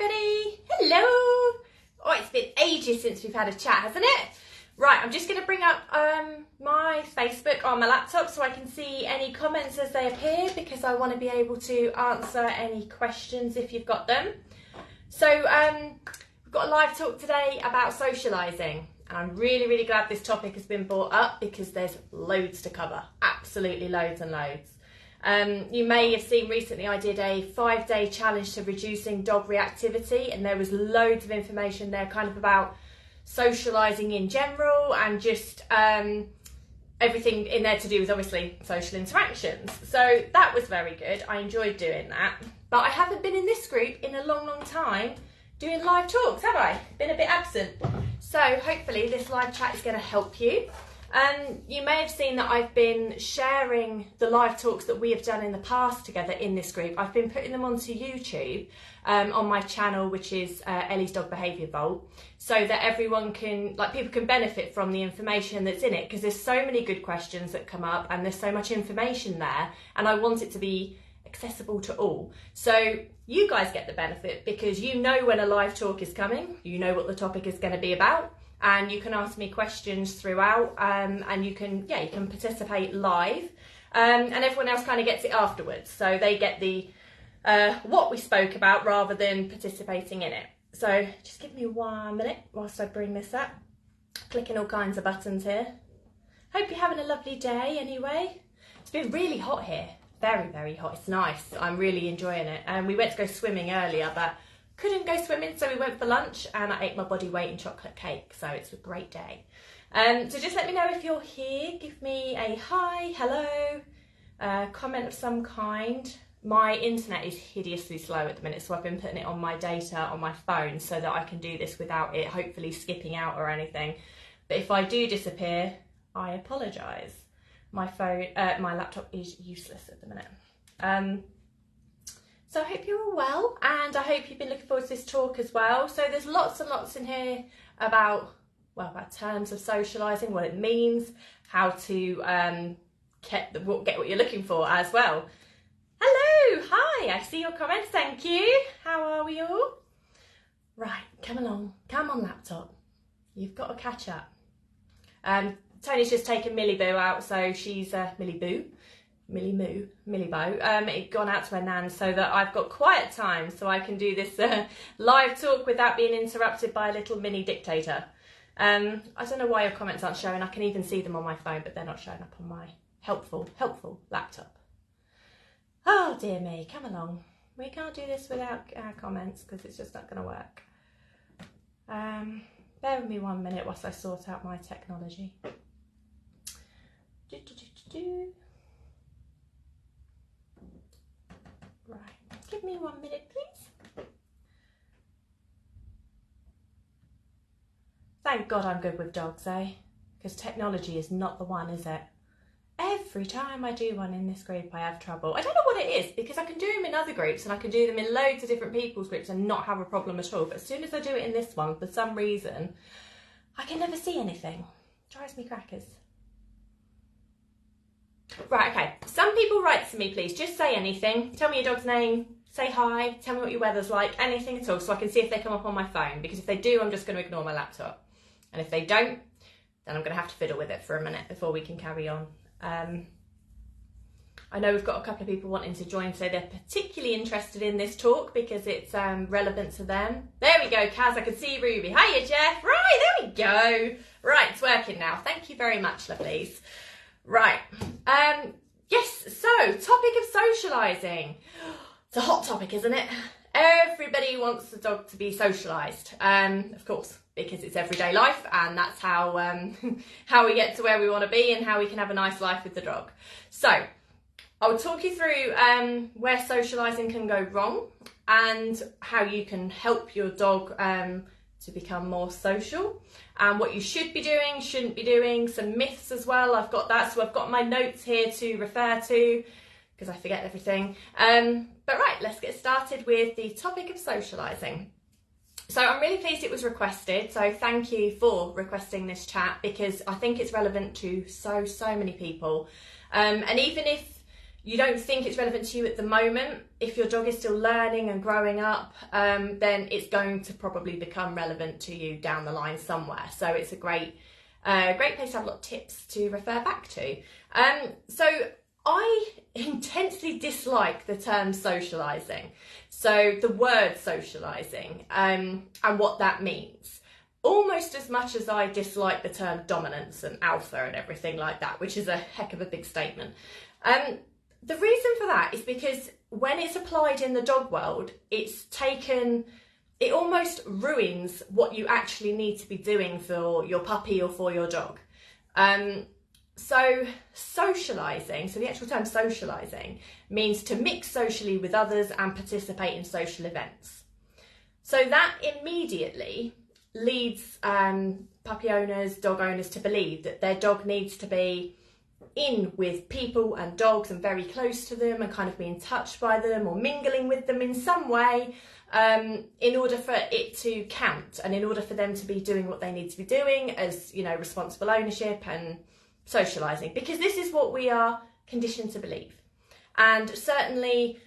everybody. Hello. Oh, it's been ages since we've had a chat, hasn't it? Right, I'm just going to bring up my Facebook on my laptop so I can see any comments as they appear, because I want to be able to answer any questions if you've got them. So we've got a live talk today about socialising, and I'm really glad this topic has been brought up because there's loads to cover, absolutely loads and loads. You may have seen recently I did a 5-day challenge to reducing dog reactivity, and there was loads of information there kind of about socialising in general and just everything in there to do with obviously social interactions. So that was very good. I enjoyed doing that. But I haven't been in this group in a long time doing live talks, have I? Been a bit absent. So hopefully this live chat is going to help you. You may have seen that I've been sharing the live talks that we have done in the past together in this group. I've been putting them onto YouTube on my channel, which is Ellie's Dog Behaviour Vault, so that everyone can, people can benefit from the information that's in it, because there's so many good questions that come up and there's so much information there, and I want it to be accessible to all. So you guys get the benefit because you know when a live talk is coming, you know what the topic is going to be about, and you can ask me questions throughout, and you can participate live, and everyone else kind of gets it afterwards, so they get the what we spoke about rather than participating in it. So just give me 1 minute whilst I bring this up. Clicking all kinds of buttons here. Hope you're having a lovely day anyway. It's been really hot here, very hot. It's nice, I'm really enjoying it. And we went to go swimming earlier, but couldn't go swimming, so we went for lunch and I ate my body weight in chocolate cake, so it's a great day. So just let me know if you're here. Give me a hi, hello, comment of some kind. My internet is hideously slow at the minute, so I've been putting it on my data on my phone so that I can do this without it hopefully skipping out or anything. But if I do disappear, I apologise. My phone, my laptop is useless at the minute. So I hope you're all well, and I hope you've been looking forward to this talk as well. So there's lots and lots in here about terms of socialising, what it means, how to get what you're looking for as well. Hello, hi, I see your comments, thank you. How are we all? Right, come along, come on laptop. You've got to catch up. Tony's just taken Millie Boo out, so she's Millie Bo, it gone out to her nan, so that I've got quiet time so I can do this live talk without being interrupted by a little mini dictator. I don't know why your comments aren't showing. I can even see them on my phone, but they're not showing up on my helpful laptop. Oh dear me, come along. We can't do this without our comments because it's just not going to work. Bear with me 1 minute whilst I sort out my technology. Right, give me 1 minute, please. Thank God I'm good with dogs, eh? Because technology is not the one, is it? Every time I do one in this group, I have trouble. I don't know what it is, because I can do them in other groups and I can do them in loads of different people's groups and not have a problem at all. But as soon as I do it in this one, for some reason, I can never see anything. Drives me crackers. Right, okay. Some people write to me, please. Just say anything. Tell me your dog's name. Say hi. Tell me what your weather's like. Anything at all, so I can see if they come up on my phone. Because if they do, I'm just going to ignore my laptop. And if they don't, then I'm going to have to fiddle with it for a minute before we can carry on. I know we've got a couple of people wanting to join, so they're particularly interested in this talk because it's relevant to them. There we go, Kaz. I can see Ruby. Hiya, Jeff. Right, there we go. Right, it's working now. Thank you very much, lovelies. Right, yes, so topic of socialising. It's a hot topic, isn't it? Everybody wants the dog to be socialised, of course, because it's everyday life, and that's how we get to where we want to be and how we can have a nice life with the dog. So I will talk you through where socialising can go wrong and how you can help your dog to become more social, and what you should be doing, shouldn't be doing, some myths as well. I've got that, so I've got my notes here to refer to because I forget everything. But right, let's get started with the topic of socialising. So I'm really pleased it was requested, so thank you for requesting this chat because I think it's relevant to so many people. And even if you don't think it's relevant to you at the moment, if your dog is still learning and growing up, then it's going to probably become relevant to you down the line somewhere. So it's a great place to have a lot of tips to refer back to. So I intensely dislike the term socialising. So the word socialising and what that means. Almost as much as I dislike the term dominance and alpha and everything like that, which is a heck of a big statement. The reason for that is because when it's applied in the dog world, it almost ruins what you actually need to be doing for your puppy or for your dog. So socialising, so the actual term socialising, means to mix socially with others and participate in social events. So that immediately leads puppy owners, dog owners to believe that their dog needs to be in with people and dogs and very close to them and kind of being touched by them or mingling with them in some way in order for it to count and in order for them to be doing what they need to be doing as, you know, responsible ownership and socialising, because this is what we are conditioned to believe. And certainly,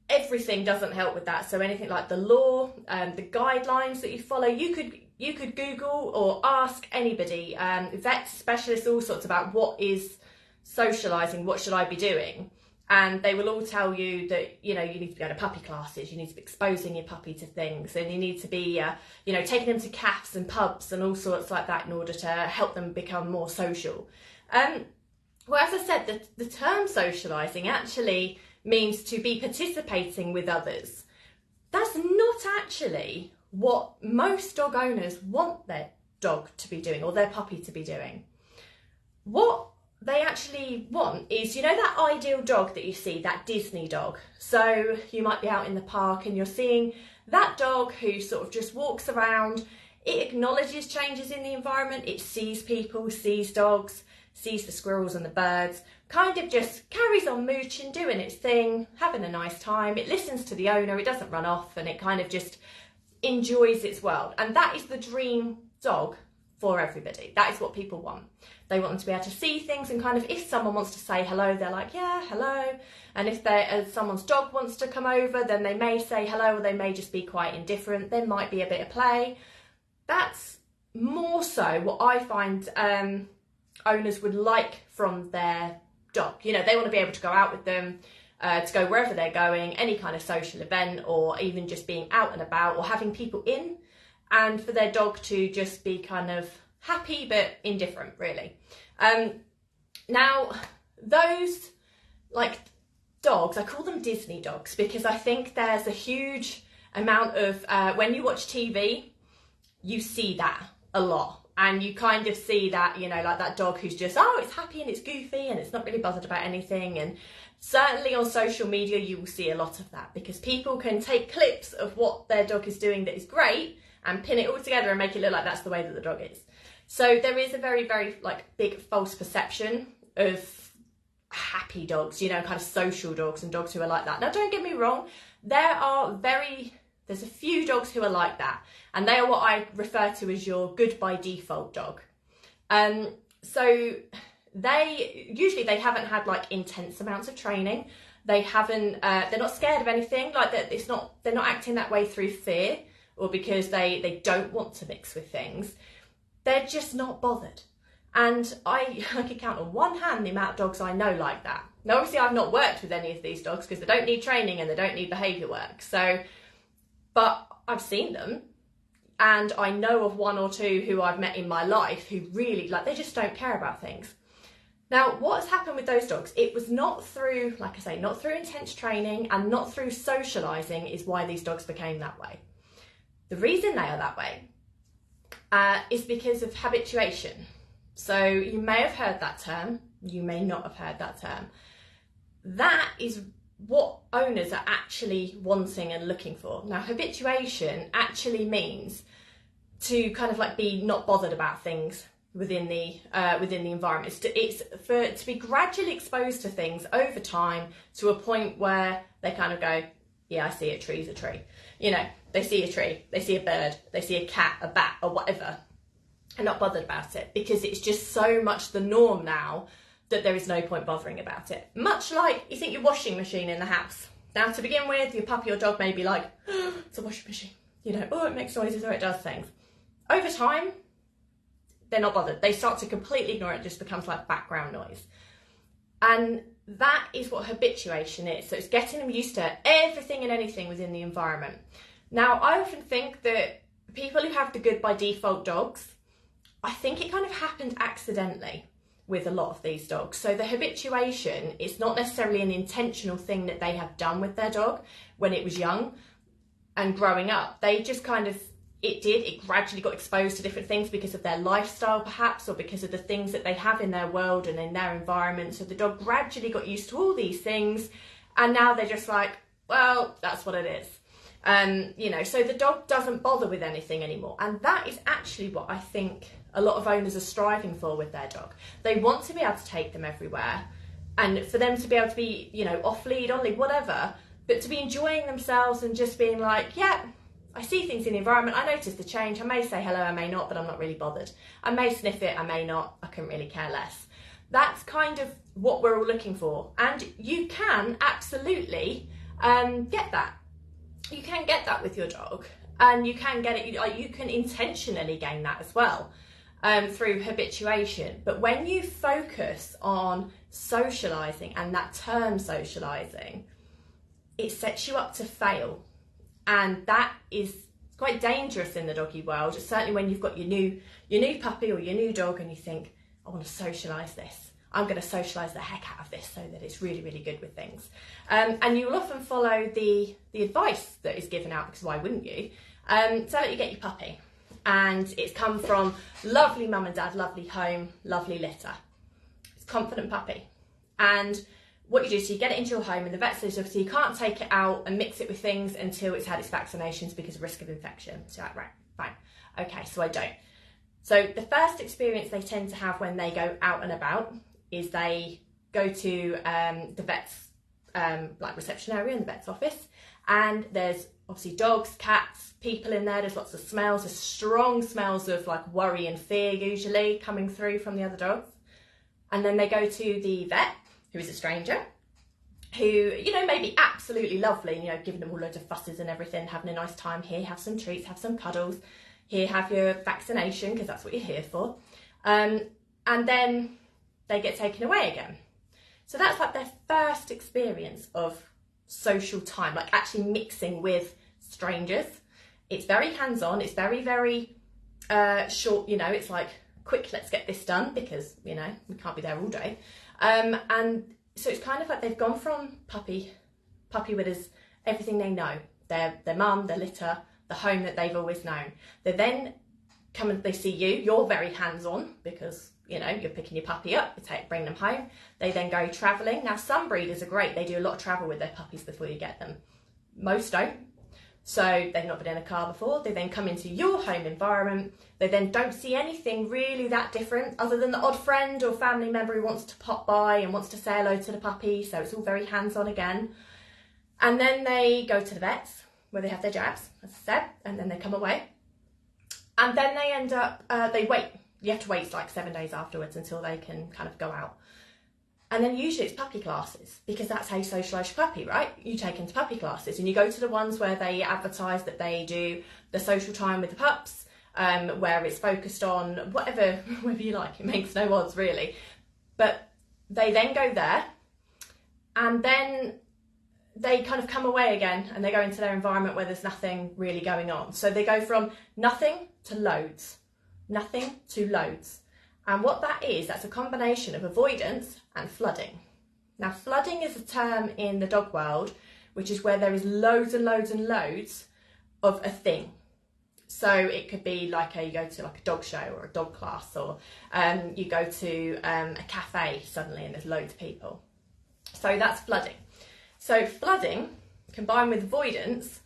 everything doesn't help with that. So anything like the law, the guidelines that you follow, you could Google or ask anybody, vets, specialists, all sorts, about what is socialising, what should I be doing? And they will all tell you that, you know, you need to be going to puppy classes, you need to be exposing your puppy to things, and you need to be, you know, taking them to cafes and pubs and all sorts like that in order to help them become more social. Well, as I said, the term socialising actually means to be participating with others. That's not actually what most dog owners want their dog to be doing or their puppy to be doing. What they actually want is, you know, that ideal dog that you see, that Disney dog. So you might be out in the park and you're seeing that dog who sort of just walks around. It acknowledges changes in the environment. It sees people, sees dogs, sees the squirrels and the birds, kind of just carries on mooching, doing its thing, having a nice time. It listens to the owner, it doesn't run off, and it kind of just enjoys its world. And that is the dream dog for everybody. That is what people want. They want them to be able to see things, and kind of, if someone wants to say hello, they're like, yeah, hello. And if someone's dog wants to come over, then they may say hello, or they may just be quite indifferent. There might be a bit of play. That's more so what I find owners would like from their dog. You know, they want to be able to go out with them, to go wherever they're going, any kind of social event, or even just being out and about, or having people in, and for their dog to just be kind of happy but indifferent, really. Now, those, like, dogs, I call them Disney dogs because I think there's a huge amount of, when you watch TV, you see that a lot. And you kind of see that, you know, like that dog who's just, it's happy and it's goofy and it's not really bothered about anything. And certainly on social media, you will see a lot of that, because people can take clips of what their dog is doing that is great and pin it all together and make it look like that's the way that the dog is. So there is a very, very, like, big false perception of happy dogs, you know, kind of social dogs and dogs who are like that. Now, don't get me wrong, there's a few dogs who are like that, and they are what I refer to as your good by default dog. So they haven't had like intense amounts of training. They haven't, they're not scared of anything. Like that, they're not acting that way through fear or because they don't want to mix with things. They're just not bothered. And I can count on one hand the amount of dogs I know like that. Now, obviously, I've not worked with any of these dogs because they don't need training and they don't need behaviour work. But I've seen them, and I know of one or two who I've met in my life who really, like, they just don't care about things. Now, what has happened with those dogs, it was not through, like I say, not through intense training and not through socialising is why these dogs became that way. The reason they are that way is because of habituation. So you may have heard that term, you may not have heard that term. That is what owners are actually wanting and looking for. Now, habituation actually means to kind of like be not bothered about things within the environment. It's to be gradually exposed to things over time to a point where they kind of go, yeah, I see a tree's a tree. You know, they see a tree, they see a bird, they see a cat, a bat, or whatever, and not bothered about it because it's just so much the norm now that there is no point bothering about it. Much like you think your washing machine in the house. Now, to begin with, your puppy or dog may be like, oh, it's a washing machine. You know, oh, it makes noises or it does things. Over time, they're not bothered. They start to completely ignore it. It just becomes like background noise. And that is what habituation is. So it's getting them used to everything and anything within the environment. Now, I often think that people who have the good by default dogs, I think it kind of happened accidentally with a lot of these dogs. So the habituation is not necessarily an intentional thing that they have done with their dog when it was young and growing up. They just kind of, it gradually got exposed to different things because of their lifestyle perhaps, or because of the things that they have in their world and in their environment. So the dog gradually got used to all these things, and now they're just like, well, that's what it is. You know, so the dog doesn't bother with anything anymore. And that is actually what I think a lot of owners are striving for with their dog. They want to be able to take them everywhere, and for them to be able to be, you know, off lead, on lead, whatever, but to be enjoying themselves and just being like, yeah, I see things in the environment, I notice the change, I may say hello, I may not, but I'm not really bothered. I may sniff it, I may not, I couldn't really care less. That's kind of what we're all looking for. And you can absolutely get that. You can get that with your dog, and you can get it, you can intentionally gain that as well through habituation. But when you focus on socialising, and that term socialising, it sets you up to fail. And that is quite dangerous in the doggy world, certainly when you've got your new puppy or your new dog and you think, I want to socialise this. I'm going to socialise the heck out of this so that it's really, really good with things. And you will often follow the advice that is given out, because why wouldn't you? So that you get your puppy. And it's come from lovely mum and dad, lovely home, lovely litter. It's a confident puppy. And what you do is you get it into your home, and the vet says obviously you can't take it out and mix it with things until it's had its vaccinations because of risk of infection. So like, right, fine. Okay, so I don't. So the first experience they tend to have when they go out and about is they go to the vet's like reception area in the vet's office, and there's obviously dogs, cats, people in there. There's lots of smells, there's strong smells of like worry and fear usually coming through from the other dogs. And then they go to the vet, who is a stranger, who, you know, may be absolutely lovely, you know, giving them all loads of fusses and everything, having a nice time. Here, have some treats, have some cuddles. Here, have your vaccination, because that's what you're here for. And then they get taken away again. So that's like their first experience of social time, like actually mixing with strangers. It's very hands-on, it's very, very short, you know, it's like, quick, let's get this done, because, you know, we can't be there all day. And so it's kind of like they've gone from puppy with everything they know, their mum, their litter, the home that they've always known. They then come and they see you, you're very hands-on, because, you know, you're picking your puppy up, bring them home. They then go travelling. Now, some breeders are great. They do a lot of travel with their puppies before you get them. Most don't. So they've not been in a car before. They then come into your home environment. They then don't see anything really that different other than the odd friend or family member who wants to pop by and wants to say hello to the puppy. So it's all very hands-on again. And then they go to the vets where they have their jabs, as I said, and then they come away. And then they end up, they wait. You have to wait like 7 days afterwards until they can kind of go out. And then usually it's puppy classes, because that's how you socialise your puppy, right? You take them to puppy classes, and you go to the ones where they advertise that they do the social time with the pups, where it's focused on whatever you like. It makes no odds really. But they then go there, and then they kind of come away again, and they go into their environment where there's nothing really going on. So they go from nothing to loads. Nothing to loads. And what that is, that's a combination of avoidance and flooding. Now, flooding is a term in the dog world, which is where there is loads and loads and loads of a thing. So it could be like you go to like a dog show or a dog class, or you go to a cafe suddenly and there's loads of people. So that's flooding. So flooding combined with avoidance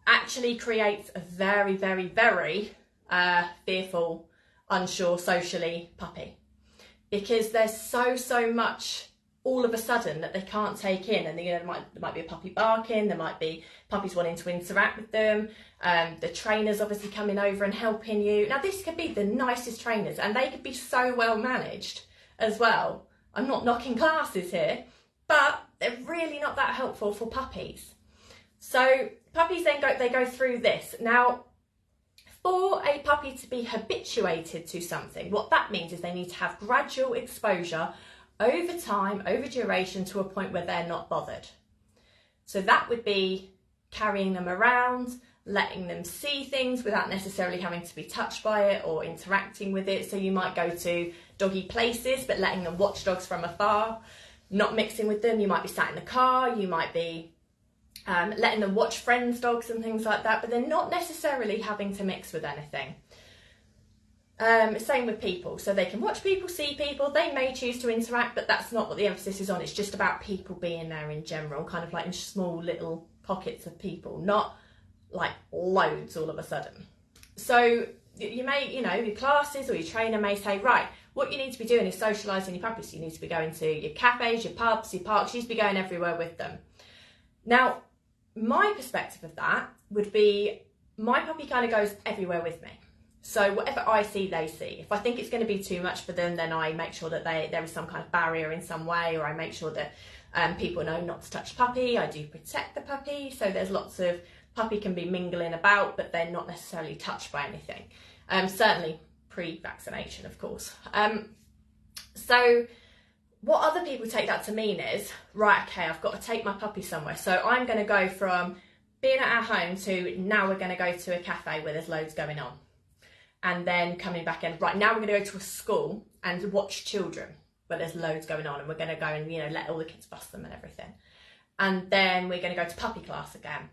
actually creates a very, very, very fearful, unsure socially puppy, because there's so much all of a sudden that they can't take in. And, you know, there might be a puppy barking, there might be puppies wanting to interact with them, the trainers obviously coming over and helping you. Now, this could be the nicest trainers, and they could be so well managed as well. I'm not knocking classes here, but they're really not that helpful for puppies. So puppies then go through this. Now, for a puppy to be habituated to something, what that means is they need to have gradual exposure over time, over duration, to a point where they're not bothered. So that would be carrying them around, letting them see things without necessarily having to be touched by it or interacting with it. So you might go to doggy places, but letting them watch dogs from afar, not mixing with them. You might be sat in the car, you might be letting them watch friends' dogs and things like that, but they're not necessarily having to mix with anything. Same with people. So they can watch people, see people, they may choose to interact, but that's not what the emphasis is on. It's just about people being there in general, kind of like in small little pockets of people, not like loads all of a sudden. So you may, your classes or your trainer may say, right, what you need to be doing is socialising your puppies. You need to be going to your cafes, your pubs, your parks. You need to be going everywhere with them. Now, my perspective of that would be my puppy kind of goes everywhere with me. So whatever I see, they see. If I think it's going to be too much for them, then I make sure that there is some kind of barrier in some way, or I make sure that people know not to touch the puppy. I do protect the puppy. So there's lots of puppy can be mingling about, but they're not necessarily touched by anything. Certainly pre-vaccination, of course. So what other people take that to mean is, right, okay, I've got to take my puppy somewhere. So I'm going to go from being at our home to now we're going to go to a cafe where there's loads going on. And then coming back in, right, now we're going to go to a school and watch children where there's loads going on, and we're going to go and, let all the kids bust them and everything. And then we're going to go to puppy class again.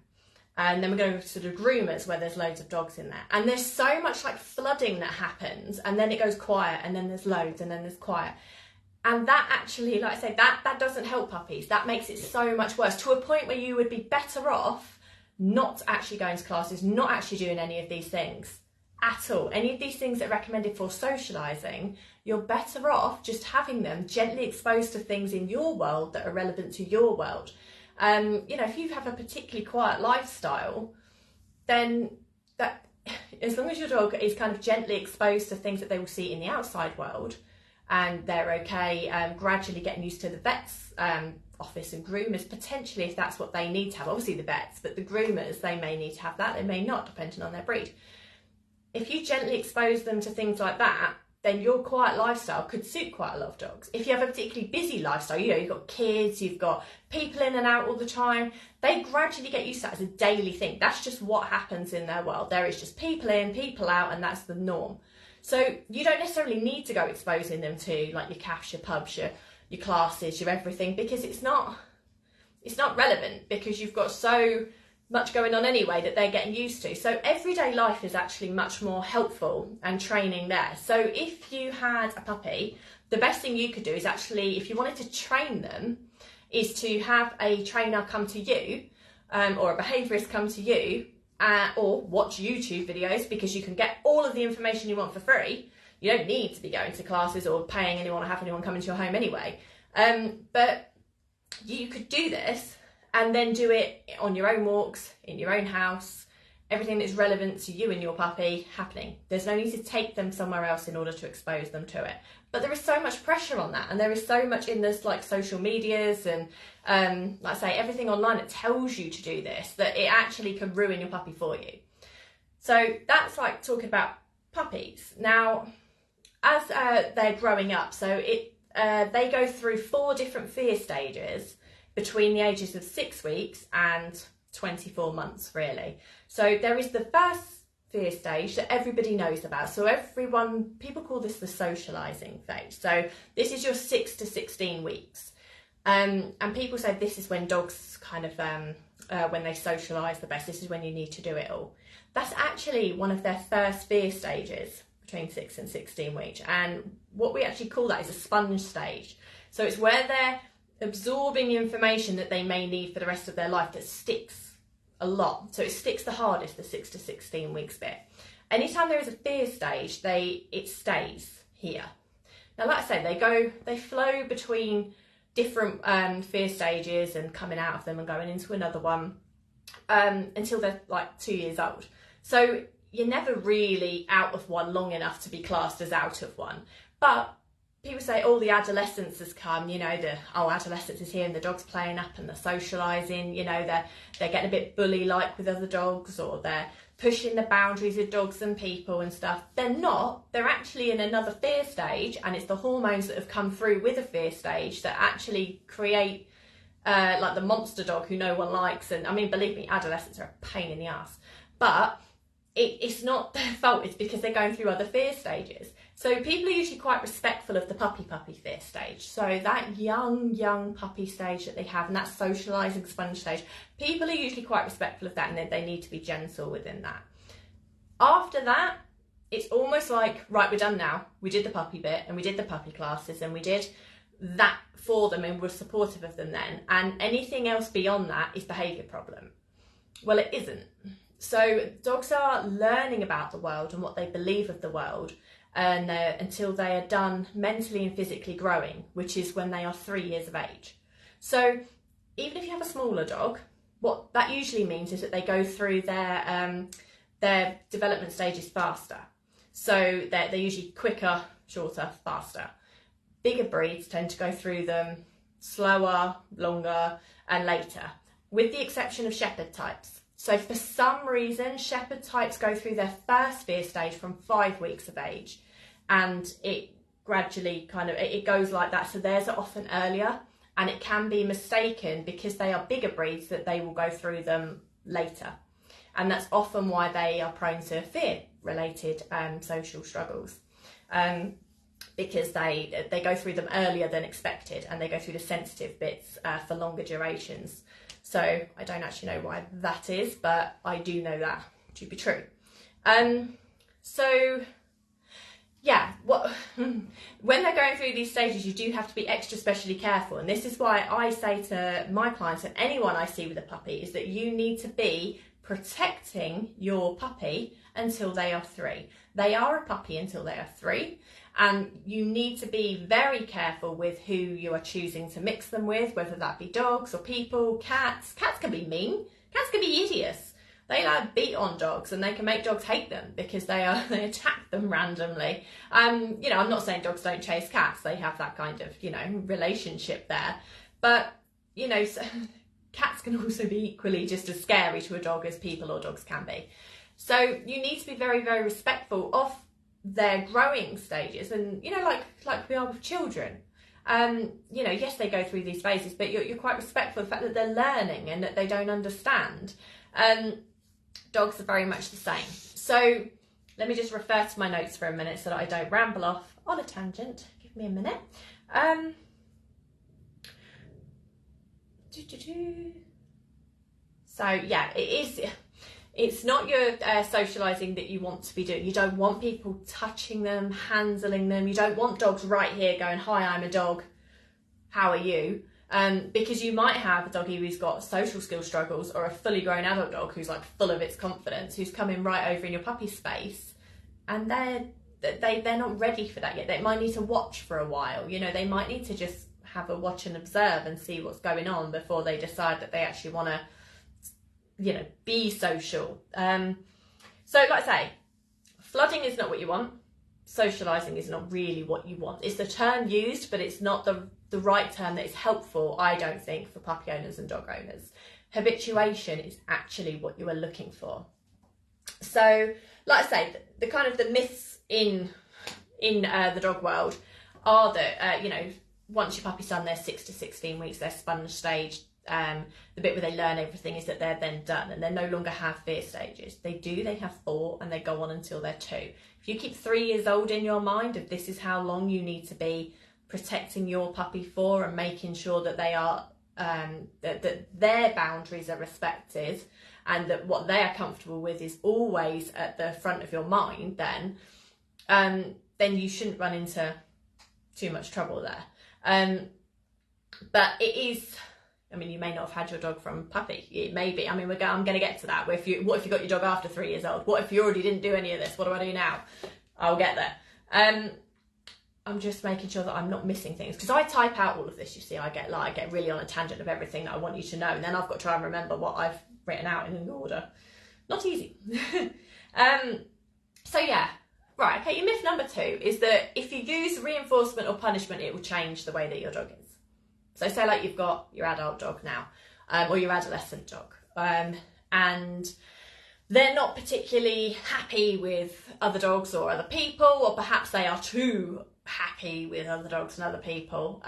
And then we're going to go to the groomers where there's loads of dogs in there. And there's so much like flooding that happens, and then it goes quiet, and then there's loads, and then there's quiet. And that actually, like I say, that doesn't help puppies. That makes it so much worse, to a point where you would be better off not actually going to classes, not actually doing any of these things at all. Any of these things that are recommended for socialising, you're better off just having them gently exposed to things in your world that are relevant to your world. If you have a particularly quiet lifestyle, then that, as long as your dog is kind of gently exposed to things that they will see in the outside world, and they're okay gradually getting used to the vet's office and groomers, potentially, if that's what they need to have. Obviously the vets, but the groomers, they may need to have that, they may not, depending on their breed. If you gently expose them to things like that, then your quiet lifestyle could suit quite a lot of dogs. If you have a particularly busy lifestyle, you've got kids, you've got people in and out all the time, they gradually get used to that as a daily thing. That's just what happens in their world. There is just people in, people out, and that's the norm. So you don't necessarily need to go exposing them to like your cafes, your pubs, your classes, your everything, because it's not relevant, because you've got so much going on anyway that they're getting used to. So everyday life is actually much more helpful and training there. So if you had a puppy, the best thing you could do is actually, if you wanted to train them, is to have a trainer come to you or a behaviourist come to you, or watch YouTube videos, because you can get all of the information you want for free. You don't need to be going to classes or paying anyone or have anyone come into your home anyway. But you could do this and then do it on your own walks, in your own house, everything that's relevant to you and your puppy happening. There's no need to take them somewhere else in order to expose them to it. But there is so much pressure on that, and there is so much in this like social medias and like I say, everything online that tells you to do this, that it actually can ruin your puppy for you. So that's like talking about puppies. Now, as they're growing up, so they go through 4 different fear stages between the ages of 6 weeks and 24 months, really. So there is the first fear stage that everybody knows about. So people call this the socialising phase. So this is your 6 to 16 weeks. And people say this is when dogs kind of, when they socialise the best, this is when you need to do it all. That's actually one of their first fear stages, between 6 and 16 weeks. And what we actually call that is a sponge stage. So it's where they're absorbing information that they may need for the rest of their life that sticks a lot. So it sticks the hardest, the 6 to 16 weeks bit. Anytime there is a fear stage, it stays here. Now, like I say, they flow between different fear stages and coming out of them and going into another one until they're like 2 years old. So you're never really out of one long enough to be classed as out of one. But people say, oh, the adolescence has come, you know, adolescence is here and the dog's playing up and they're socialising, you know, they're getting a bit bully-like with other dogs, or they're pushing the boundaries of dogs and people and stuff. They're not. They're actually in another fear stage, and it's the hormones that have come through with a fear stage that actually create like the monster dog who no one likes. And I mean, believe me, adolescents are a pain in the ass, but it's not their fault. It's because they're going through other fear stages. So people are usually quite respectful of the puppy fear stage. So that young puppy stage that they have, and that socialising sponge stage, people are usually quite respectful of that, and they need to be gentle within that. After that, it's almost like, right, we're done now. We did the puppy bit, and we did the puppy classes, and we did that for them, and we're supportive of them then. And anything else beyond that is behaviour problem. Well, it isn't. So dogs are learning about the world and what they believe of the world, and until they are done mentally and physically growing, which is when they are 3 years of age. So even if you have a smaller dog, what that usually means is that they go through their development stages faster. So they're usually quicker, shorter, faster. Bigger breeds tend to go through them slower, longer, and later, with the exception of shepherd types. So for some reason, shepherd types go through their first fear stage from 5 weeks of age, and it gradually it goes like that. So theirs are often earlier, and it can be mistaken because they are bigger breeds that they will go through them later. And that's often why they are prone to fear-related social struggles, because they go through them earlier than expected, and they go through the sensitive bits for longer durations. So I don't actually know why that is, but I do know that to be true. So yeah, when they're going through these stages, you do have to be extra specially careful. And this is why I say to my clients and anyone I see with a puppy is that you need to be protecting your puppy until they are 3. They are a puppy until they are 3. And you need to be very careful with who you are choosing to mix them with, whether that be dogs or people, cats. Cats can be mean. Cats can be hideous. They like beat on dogs, and they can make dogs hate them because they attack them randomly. You know, I'm not saying dogs don't chase cats. They have that kind of, you know, relationship there. But, you know, cats can also be equally just as scary to a dog as people or dogs can be. So you need to be very, very respectful of their growing stages, and you know, like we are with children. You know, yes, they go through these phases, but you're quite respectful of the fact that they're learning and that they don't understand. Dogs are very much the same. So let me just refer to my notes for a minute so that I don't ramble off on a tangent. Give me a minute. So yeah, it's not your socialising that you want to be doing. You don't want people touching them, handling them. You don't want dogs right here going, hi, I'm a dog, how are you? Because you might have a doggy who's got social skill struggles, or a fully grown adult dog who's like full of its confidence, who's coming right over in your puppy space, and they're not ready for that yet. They might need to watch for a while. You know, they might need to just have a watch and observe and see what's going on before they decide that they actually want to, you know, be social. So like I say, flooding is not what you want. Socialising is not really what you want. It's the term used, but it's not the right term that is helpful, I don't think, for puppy owners and dog owners. Habituation is actually what you are looking for. So like I say, the kind of the myths in the dog world are that you know, once your puppy's done their 6 to 16 weeks, their sponge stage, the bit where they learn everything, is that they're then done and they no longer have fear stages. They have 4, and they go on until they're 2. If you keep 3 years old in your mind, if this is how long you need to be protecting your puppy for, and making sure that they are that their boundaries are respected, and that what they are comfortable with is always at the front of your mind, then you shouldn't run into too much trouble there. But it is, I mean, you may not have had your dog from puppy. It may be. I mean, I'm going to get to that. What if you got your dog after 3 years old? What if you already didn't do any of this? What do I do now? I'll get there. I'm just making sure that I'm not missing things, because I type out all of this. You see, I get really on a tangent of everything that I want you to know, and then I've got to try and remember what I've written out in an order. Not easy. So yeah, Right, okay, your myth number 2 is that if you use reinforcement or punishment, it will change the way that your dog is. So say like you've got your adult dog now, or your adolescent dog, and they're not particularly happy with other dogs or other people, or perhaps they are too happy with other dogs and other people.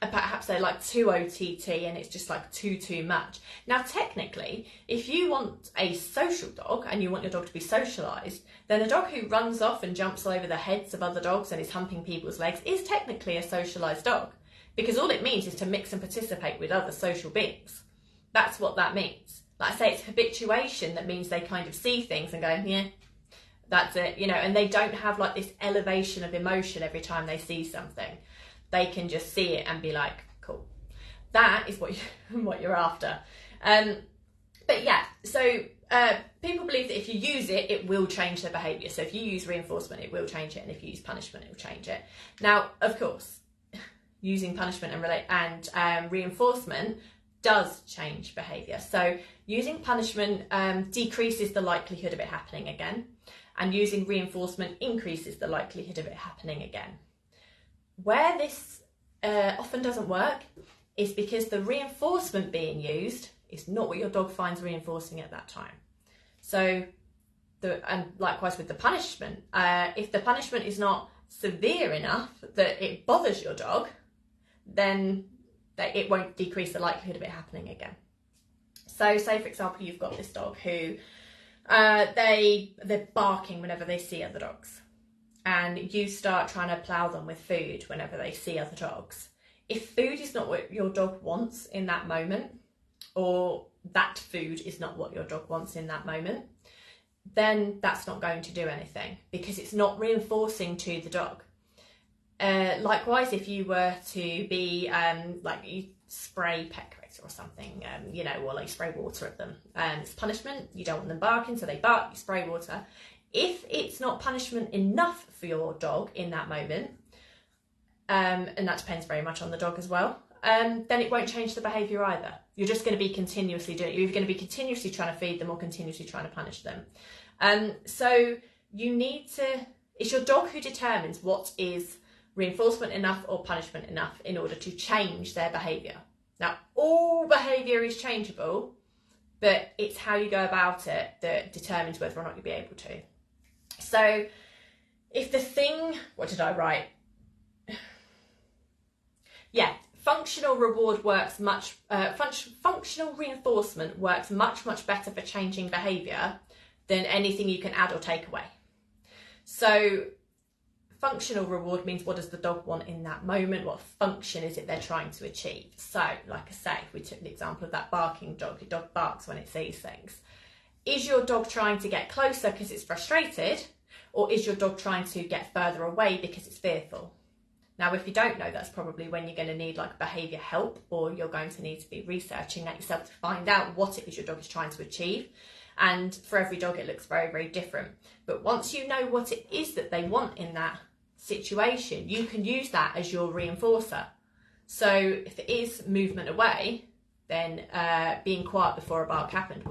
Perhaps they're like too OTT and it's just like too much. Now, technically, if you want a social dog and you want your dog to be socialised, then a dog who runs off and jumps over the heads of other dogs and is humping people's legs is technically a socialised dog, because all it means is to mix and participate with other social beings. That's what that means. Like I say, it's habituation that means they kind of see things and go, yeah, that's it, you know, and they don't have like this elevation of emotion every time they see something. They can just see it and be like, cool. That is what you're after. But yeah, so people believe that if you use it, it will change their behaviour. So if you use reinforcement, it will change it. And if you use punishment, it will change it. Now, of course, using punishment and reinforcement does change behaviour. So using punishment decreases the likelihood of it happening again. And using reinforcement increases the likelihood of it happening again. Where this often doesn't work is because the reinforcement being used is not what your dog finds reinforcing at that time. So, and likewise with the punishment, if the punishment is not severe enough that it bothers your dog, then it won't decrease the likelihood of it happening again. So say, for example, you've got this dog who they're barking whenever they see other dogs. And you start trying to plough them with food whenever they see other dogs. If food is not what your dog wants in that moment, or that food is not what your dog wants in that moment, then that's not going to do anything because it's not reinforcing to the dog. Likewise, if you were to be like you spray pet corrector or something, you know, or like spray water at them, it's punishment. You don't want them barking, so they bark. You spray water. If it's not punishment enough for your dog in that moment, and that depends very much on the dog as well, then it won't change the behaviour either. You're just going to be continuously doing it. You're either going to be continuously trying to feed them or continuously trying to punish them. So you need to, it's your dog who determines what is reinforcement enough or punishment enough in order to change their behaviour. Now, all behaviour is changeable, but it's how you go about it that determines whether or not you'll be able to. So if the thing, what did I write? Yeah, functional reward works much, functional reinforcement works much better for changing behaviour than anything you can add or take away. So functional reward means what does the dog want in that moment? What function is it they're trying to achieve? So, like I say, if we took the example of that barking dog, your dog barks when it sees things. Is your dog trying to get closer because it's frustrated, or is your dog trying to get further away because it's fearful? Now, if you don't know, that's probably when you're going to need like behaviour help, or you're going to need to be researching that yourself to find out what it is your dog is trying to achieve. And for every dog, it looks very different. But once you know what it is that they want in that situation, you can use that as your reinforcer. So if it is movement away, then being quiet before a bark happened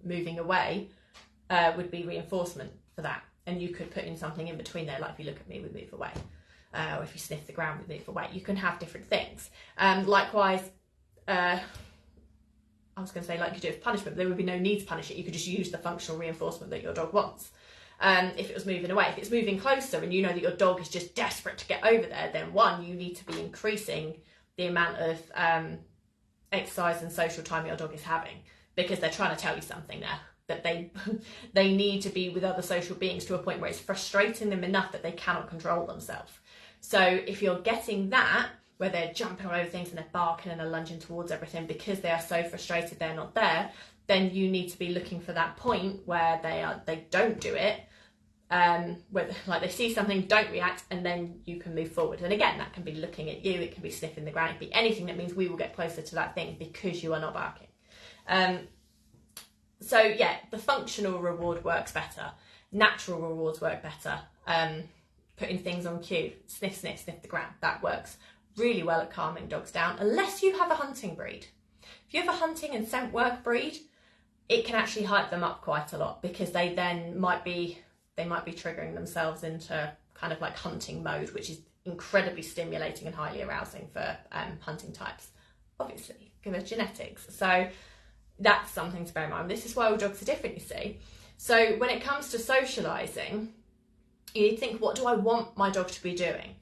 moving away would be reinforcement for that. And you could put in something in between there, like if you look at me, we move away. Or if you sniff the ground, we move away. You can have different things. Likewise, I was going to say like you do with punishment, there would be no need to punish it. You could just use the functional reinforcement that your dog wants. If it was moving away, if it's moving closer and you know that your dog is just desperate to get over there, then one, you need to be increasing the amount of exercise and social time your dog is having, because they're trying to tell you something there, that they need to be with other social beings to a point where it's frustrating them enough that they cannot control themselves. So if you're getting that, where they're jumping all over things and they're barking and they're lunging towards everything because they are so frustrated they're not there, then you need to be looking for that point where they don't do it, where like they see something, don't react, and then you can move forward. And again, that can be looking at you, it can be sniffing the ground, it can be anything that means we will get closer to that thing because you are not barking. So yeah, the functional reward works better. Natural rewards work better. Putting things on cue, sniff the ground, that works really well at calming dogs down, unless you have a hunting breed. If you have a hunting and scent work breed, it can actually hype them up quite a lot, because they then might be they might be triggering themselves into kind of like hunting mode, which is incredibly stimulating and highly arousing for hunting types, obviously, given genetics. So that's something to bear in mind. This is why all dogs are different, you see. So when it comes to socialising, you think, what do I want my dog to be doing?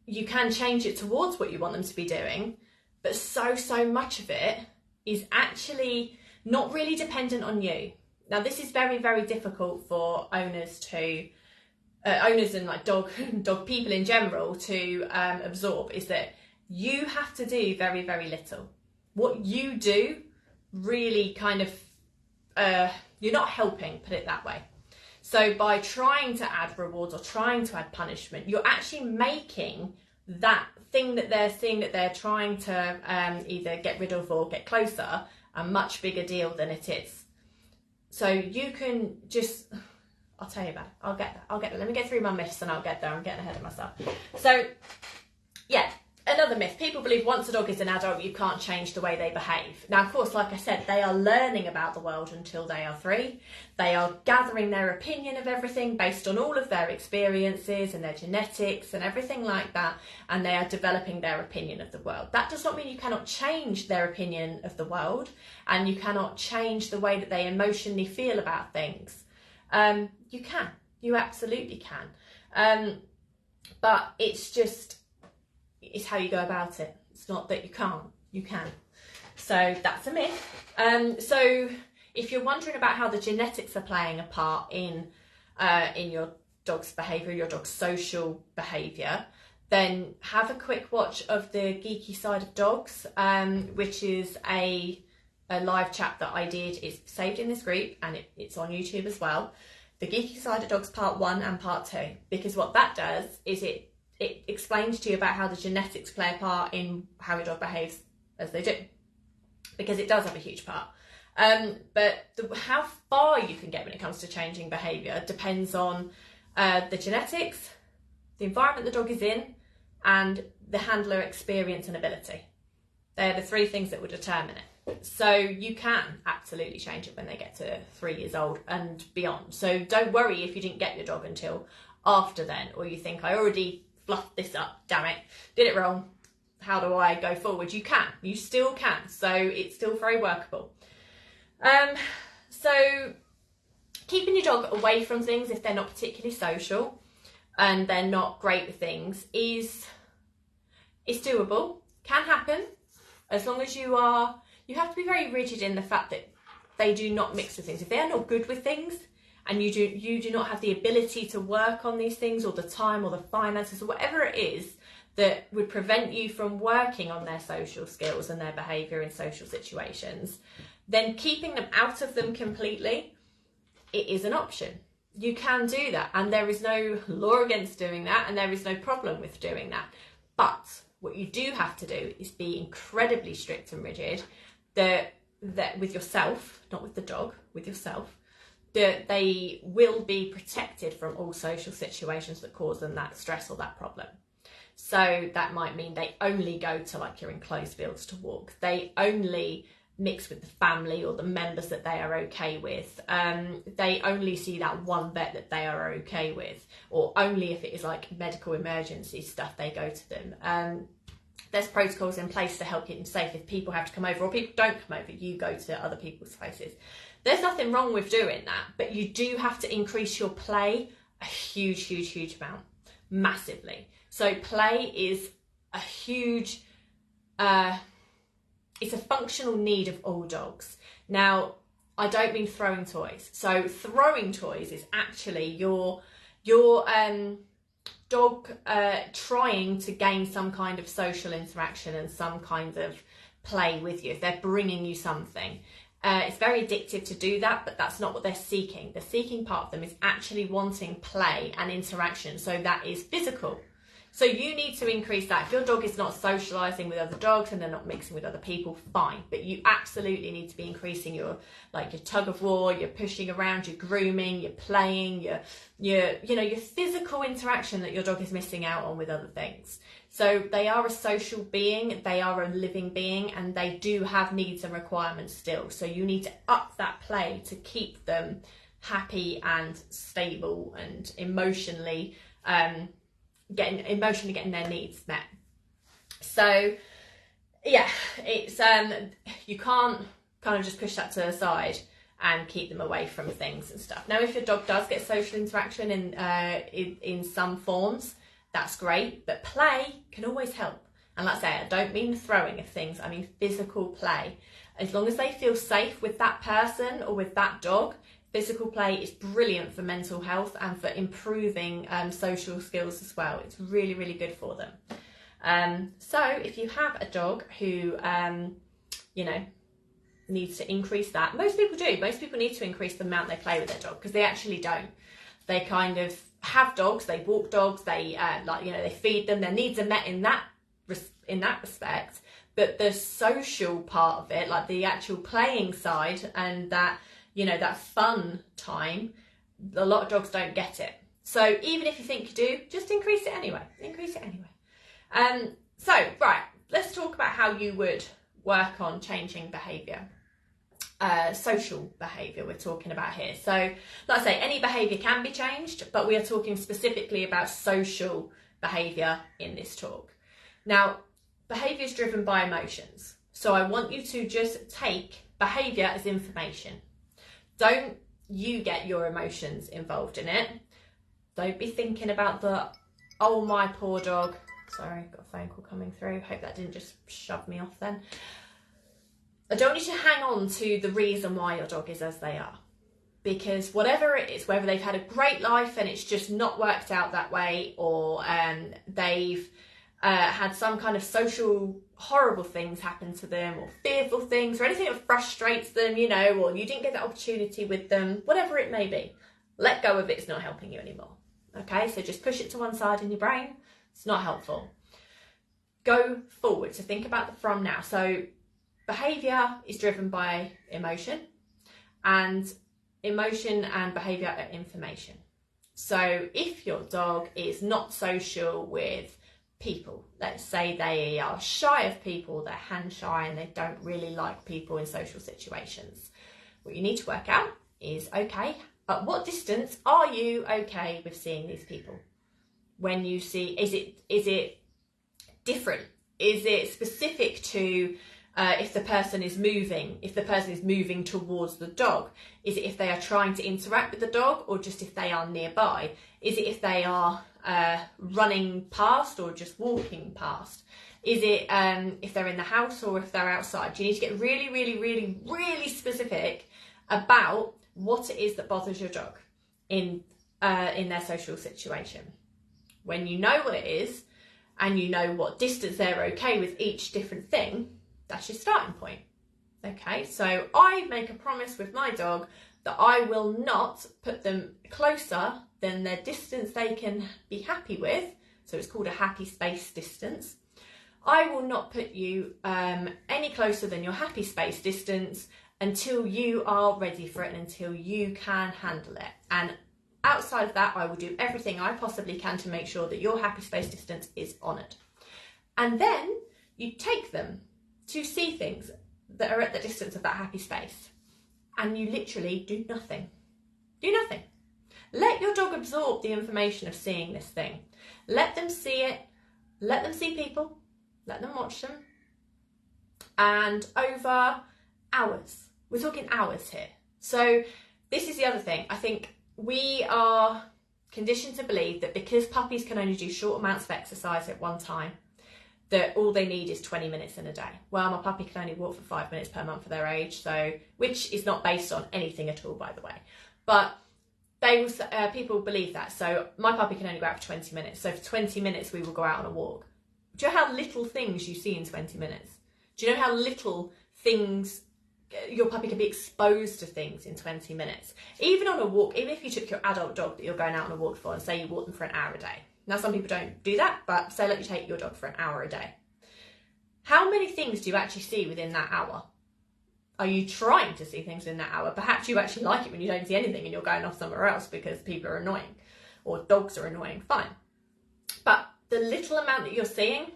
You can change it towards what you want them to be doing, but so much of it is actually not really dependent on you. Now, this is very, very difficult for owners to, owners and like dog people in general to absorb, is that you have to do very, very little. What you do really kind of, you're not helping, put it that way. So by trying to add rewards or trying to add punishment, you're actually making that thing that they're seeing that they're trying to either get rid of or get closer a much bigger deal than it is. So you can just, I'll tell you about it. I'll get there. Let me get through my myths and I'll get there. I'm getting ahead of myself. So yeah, another myth. People believe once a dog is an adult, you can't change the way they behave. Now, of course, like I said, they are learning about the world until they are 3. They are gathering their opinion of everything based on all of their experiences and their genetics and everything like that. And they are developing their opinion of the world. That does not mean you cannot change their opinion of the world, and you cannot change the way that they emotionally feel about things. You can. You absolutely can. But it's just, it's how you go about it. It's not that you can't, you can. So that's a myth. So if you're wondering about how the genetics are playing a part in your dog's behaviour, your dog's social behaviour, then have a quick watch of the Geeky Side of Dogs, which is a live chat that I did. It's saved in this group and it's on YouTube as well. The Geeky Side of Dogs Part 1 and Part 2, because what that does is it explains to you about how the genetics play a part in how your dog behaves as they do, because it does have a huge part. But how far you can get when it comes to changing behaviour depends on the genetics, the environment the dog is in, and the handler experience and ability. They're the 3 things that will determine it. So you can absolutely change it when they get to 3 years old and beyond. So don't worry if you didn't get your dog until after then, or you think, I already fluffed this up, damn it, did it wrong, how do I go forward? You can, you still can, so it's still very workable. So keeping your dog away from things if they're not particularly social and they're not great with things is doable, can happen, as long as you have to be very rigid in the fact that they do not mix with things. If they're not good with things, and you do not have the ability to work on these things, or the time or the finances or whatever it is that would prevent you from working on their social skills and their behaviour in social situations, then keeping them out of them completely, it is an option. You can do that, and there is no law against doing that, and there is no problem with doing that. But what you do have to do is be incredibly strict and rigid that with yourself, not with the dog, with yourself, that they will be protected from all social situations that cause them that stress or that problem. So that might mean they only go to like your enclosed fields to walk. They only mix with the family or the members that they are okay with. They only see that one vet that they are okay with, or only if it is like medical emergency stuff, they go to them. There's protocols in place to help keep them safe. If people have to come over or people don't come over, you go to other people's places. There's nothing wrong with doing that, but you do have to increase your play a huge amount, massively. So play is a huge, it's a functional need of all dogs. Now, I don't mean throwing toys. So throwing toys is actually your dog trying to gain some kind of social interaction and some kind of play with you. If they're bringing you something, it's very addictive to do that, but that's not what they're seeking. The seeking part of them is actually wanting play and interaction, so that is physical. So you need to increase that. If your dog is not socialising with other dogs and they're not mixing with other people, fine. But you absolutely need to be increasing your tug of war, your pushing around, your grooming, your playing, your physical interaction that your dog is missing out on with other things. So they are a social being, they are a living being, and they do have needs and requirements still. So you need to up that play to keep them happy and stable and emotionally getting their needs met. So yeah, it's you can't kind of just push that to the side and keep them away from things and stuff. Now, if your dog does get social interaction in some forms, that's great, but play can always help. And like I say, I don't mean the throwing of things, I mean physical play. As long as they feel safe with that person or with that dog, physical play is brilliant for mental health and for improving social skills as well. It's really, really good for them. So if you have a dog who, needs to increase that, most people do. Most people need to increase the amount they play with their dog, because they actually don't. They kind of have dogs, they walk dogs, they they feed them, their needs are met in that respect. But the social part of it, like the actual playing side and that, that fun time, a lot of dogs don't get it. So even if you think you do, just increase it anyway. So, right, let's talk about how you would work on changing behaviour. Social behaviour we're talking about here. So, like I say, any behaviour can be changed, but we are talking specifically about social behaviour in this talk. Now, behaviour is driven by emotions. So I want you to just take behaviour as information. Don't you get your emotions involved in it. Don't be thinking about oh, my poor dog. Sorry, got a phone call coming through. Hope that didn't just shove me off then. I don't want you to hang on to the reason why your dog is as they are. Because whatever it is, whether they've had a great life and it's just not worked out that way, or they've had some kind of social horrible things happen to them, or fearful things, or anything that frustrates them, or you didn't get that opportunity with them, whatever it may be, let go of it. It's not helping you anymore. Okay, so just push it to one side in your brain. It's not helpful. Go forward. So think about the from now. So behaviour is driven by emotion, and emotion and behaviour are information. So if your dog is not social with people, let's say they are shy of people, they're hand shy and they don't really like people in social situations, what you need to work out is, okay, at what distance are you okay with seeing these people? When you see, is it different? Is it specific to if the person is moving towards the dog? Is it if they are trying to interact with the dog, or just if they are nearby? Is it if they are running past or just walking past? Is it if they're in the house or if they're outside? You need to get really, really, really, really specific about what it is that bothers your dog in their social situation. When you know what it is and you know what distance they're okay with each different thing, that's your starting point. Okay, so I make a promise with my dog that I will not put them closer than their distance they can be happy with. So it's called a happy space distance. I will not put you any closer than your happy space distance until you are ready for it and until you can handle it. And outside of that, I will do everything I possibly can to make sure that your happy space distance is honoured. And then you take them to see things that are at the distance of that happy space. And you literally do nothing. Do nothing. Let your dog absorb the information of seeing this thing. Let them see it. Let them see people. Let them watch them. And over hours. We're talking hours here. So this is the other thing. I think we are conditioned to believe that because puppies can only do short amounts of exercise at one time, that all they need is 20 minutes in a day. Well, my puppy can only walk for 5 minutes per month for their age, so which is not based on anything at all, by the way. But people believe that. So my puppy can only go out for 20 minutes. So for 20 minutes, we will go out on a walk. Do you know how little things you see in 20 minutes? Do you know how little things your puppy can be exposed to things in 20 minutes? Even on a walk, even if you took your adult dog that you're going out on a walk for and say you walk them for an hour a day. Now, some people don't do that, but say let you take your dog for an hour a day. How many things do you actually see within that hour? Are you trying to see things in that hour? Perhaps you actually like it when you don't see anything and you're going off somewhere else because people are annoying or dogs are annoying. Fine. But the little amount that you're seeing,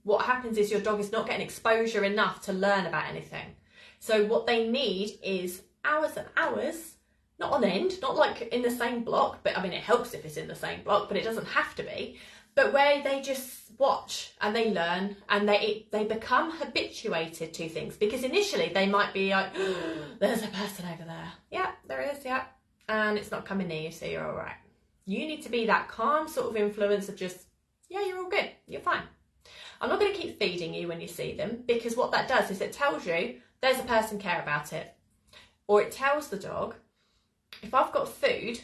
what happens is your dog is not getting exposure enough to learn about anything. So what they need is hours and hours not on end, not like in the same block, but I mean, it helps if it's in the same block, but it doesn't have to be. But where they just watch and they learn and they become habituated to things, because initially they might be like, oh, there's a person over there. Yeah, there is, yeah. And it's not coming near you, so you're all right. You need to be that calm sort of influence of just, yeah, you're all good, you're fine. I'm not going to keep feeding you when you see them, because what that does is it tells you there's a person care about it. Or it tells the dog, if I've got food,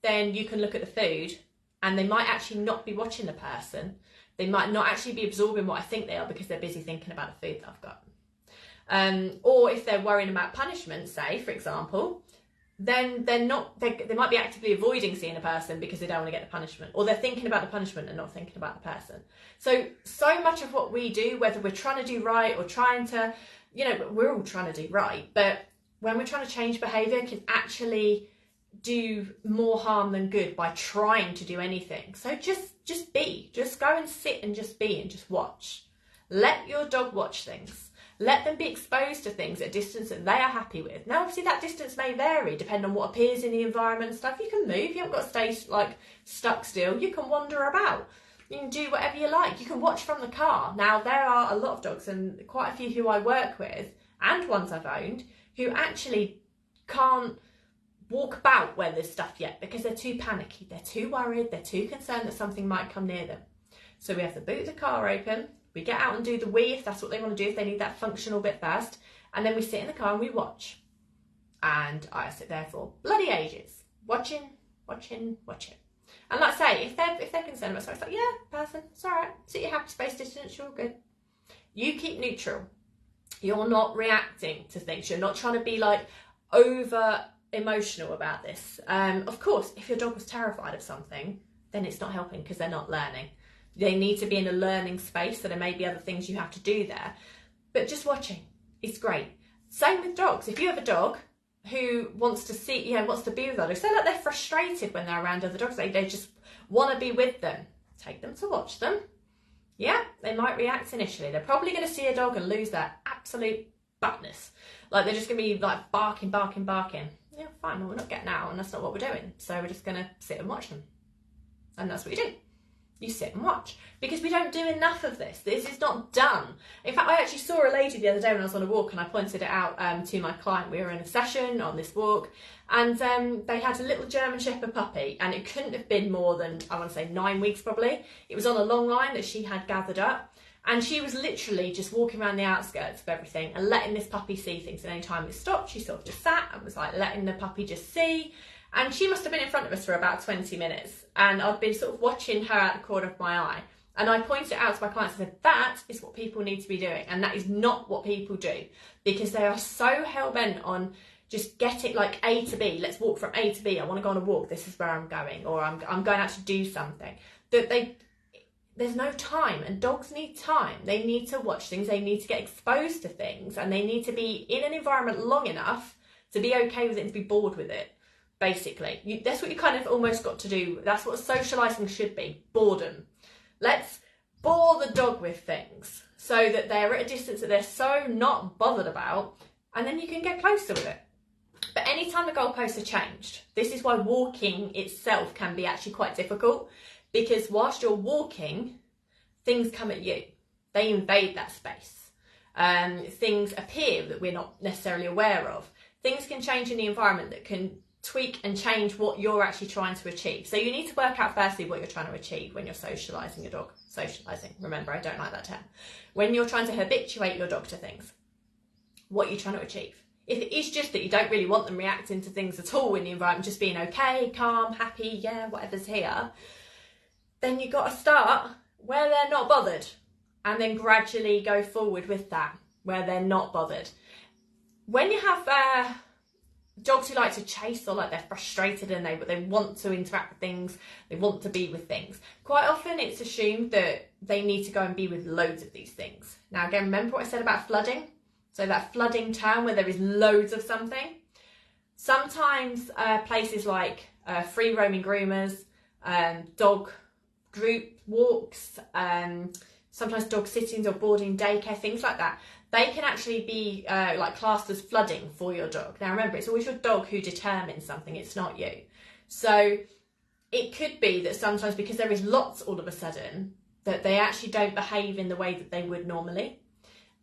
then you can look at the food and they might actually not be watching the person. They might not actually be absorbing what I think they are because they're busy thinking about the food that I've got. Or if they're worrying about punishment, say, for example, then they might be actively avoiding seeing a person because they don't want to get the punishment, or they're thinking about the punishment and not thinking about the person. So much of what we do, whether we're trying to do right or trying to, we're all trying to do right, but when we're trying to change behaviour, can actually do more harm than good by trying to do anything. So just go and sit and just be and just watch. Let your dog watch things. Let them be exposed to things at a distance that they are happy with. Now, obviously, that distance may vary depending on what appears in the environment and stuff. You can move. You haven't got to stay stuck still. You can wander about. You can do whatever you like. You can watch from the car. Now, there are a lot of dogs, and quite a few who I work with and ones I've owned, who actually can't walk about where there's stuff yet because they're too panicky. They're too worried. They're too concerned that something might come near them. So we have to boot the car open. We get out and do the wee if that's what they want to do, if they need that functional bit first. And then we sit in the car and we watch. And I sit there for bloody ages, watching. And like I say, if they're concerned about something, it's like, yeah, person, it's all right. Sit your happy space distance, you're all good. You keep neutral. You're not reacting to things. You're not trying to be like over emotional about this. Of course, if your dog was terrified of something, then it's not helping because they're not learning. They need to be in a learning space, so there may be other things you have to do there. But just watching is great. Same with dogs. If you have a dog who wants to wants to be with others, so that they're frustrated when they're around other dogs, they just want to be with them, take them to watch them. Yeah, they might react initially. They're probably going to see a dog and lose their absolute buttness. Like, they're just going to be like barking. Yeah, fine, well, we're not getting out and that's not what we're doing. So we're just going to sit and watch them. And that's what you do. You sit and watch, because we don't do enough of this. This is not done. In fact, I actually saw a lady the other day when I was on a walk, and I pointed it out to my client. We were in a session on this walk, and they had a little German Shepherd puppy, and it couldn't have been more than, I want to say, 9 weeks probably. It was on a long line that she had gathered up, and she was literally just walking around the outskirts of everything and letting this puppy see things. And any time it stopped, she sort of just sat and was like letting the puppy just see. And she must have been in front of us for about 20 minutes. And I've been sort of watching her out the corner of my eye. And I pointed it out to my clients and said, that is what people need to be doing. And that is not what people do. Because they are so hell-bent on just getting like A to B. Let's walk from A to B. I want to go on a walk. This is where I'm going. Or I'm going out to do something. That there's no time. And dogs need time. They need to watch things. They need to get exposed to things. And they need to be in an environment long enough to be okay with it and to be bored with it. Basically, that's what you kind of almost got to do. That's what socialising should be, boredom. Let's bore the dog with things so that they're at a distance that they're so not bothered about, and then you can get closer with it. But anytime the goalposts are changed, this is why walking itself can be actually quite difficult, because whilst you're walking, things come at you. They invade that space. Things appear that we're not necessarily aware of. Things can change in the environment that can tweak and change what you're actually trying to achieve. So you need to work out firstly what you're trying to achieve when you're socialising your dog. Socialising, remember, I don't like that term. When you're trying to habituate your dog to things, what you're trying to achieve. If it is just that you don't really want them reacting to things at all in the environment, just being okay, calm, happy, yeah, whatever's here, then you've got to start where they're not bothered and then gradually go forward with that, where they're not bothered. When you have dogs who like to chase, or like they're frustrated and they want to interact with things, they want to be with things, quite often it's assumed that they need to go and be with loads of these things. Now again, remember what I said about flooding? So that flooding term where there is loads of something. Sometimes places like free roaming groomers, dog group walks, sometimes dog sittings or boarding daycare, things like that, they can actually be like classed as flooding for your dog. Now remember, it's always your dog who determines something, it's not you. So it could be that sometimes, because there is lots all of a sudden, that they actually don't behave in the way that they would normally,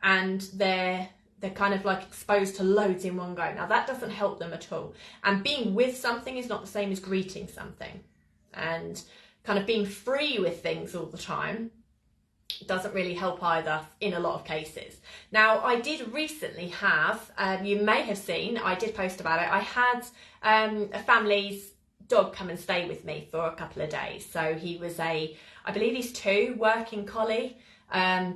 and they're kind of like exposed to loads in one go. Now that doesn't help them at all. And being with something is not the same as greeting something. And kind of being free with things all the time doesn't really help either in a lot of cases. Now I did recently have, you may have seen, I did post about it, I had a family's dog come and stay with me for a couple of days. So he was I believe he's 2, working collie,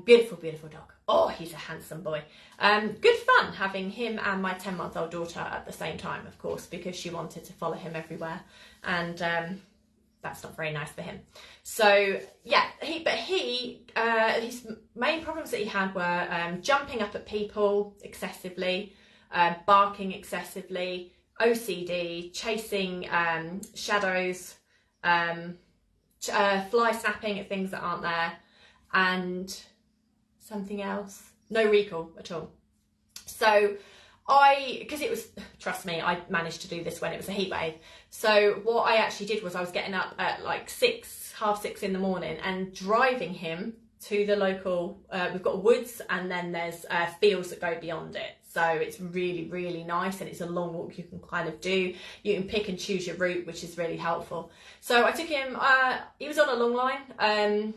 beautiful, beautiful dog. Oh, he's a handsome boy. Good fun having him and my 10-month-old daughter at the same time, of course, because she wanted to follow him everywhere, and that's not very nice for him. So yeah, his main problems that he had were jumping up at people excessively, barking excessively, OCD, chasing shadows, fly snapping at things that aren't there, and something else, no recall at all. So because it was, trust me, I managed to do this when it was a heat wave. So what I actually did was I was getting up at like 6:30 in the morning and driving him to the local, we've got woods and then there's fields that go beyond it. So it's really, really nice, and it's a long walk you can kind of do. You can pick and choose your route, which is really helpful. So I took him, he was on a long line,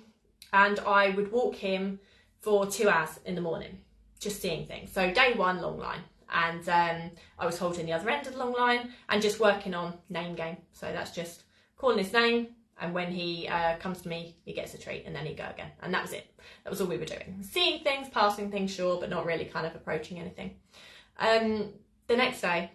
and I would walk him for 2 hours in the morning, just seeing things. So day 1, long line. And I was holding the other end of the long line and just working on name game. So that's just calling his name, and when he comes to me, he gets a treat, and then he'd go again. And that was it. That was all we were doing. Seeing things, passing things, sure, but not really kind of approaching anything. The next day,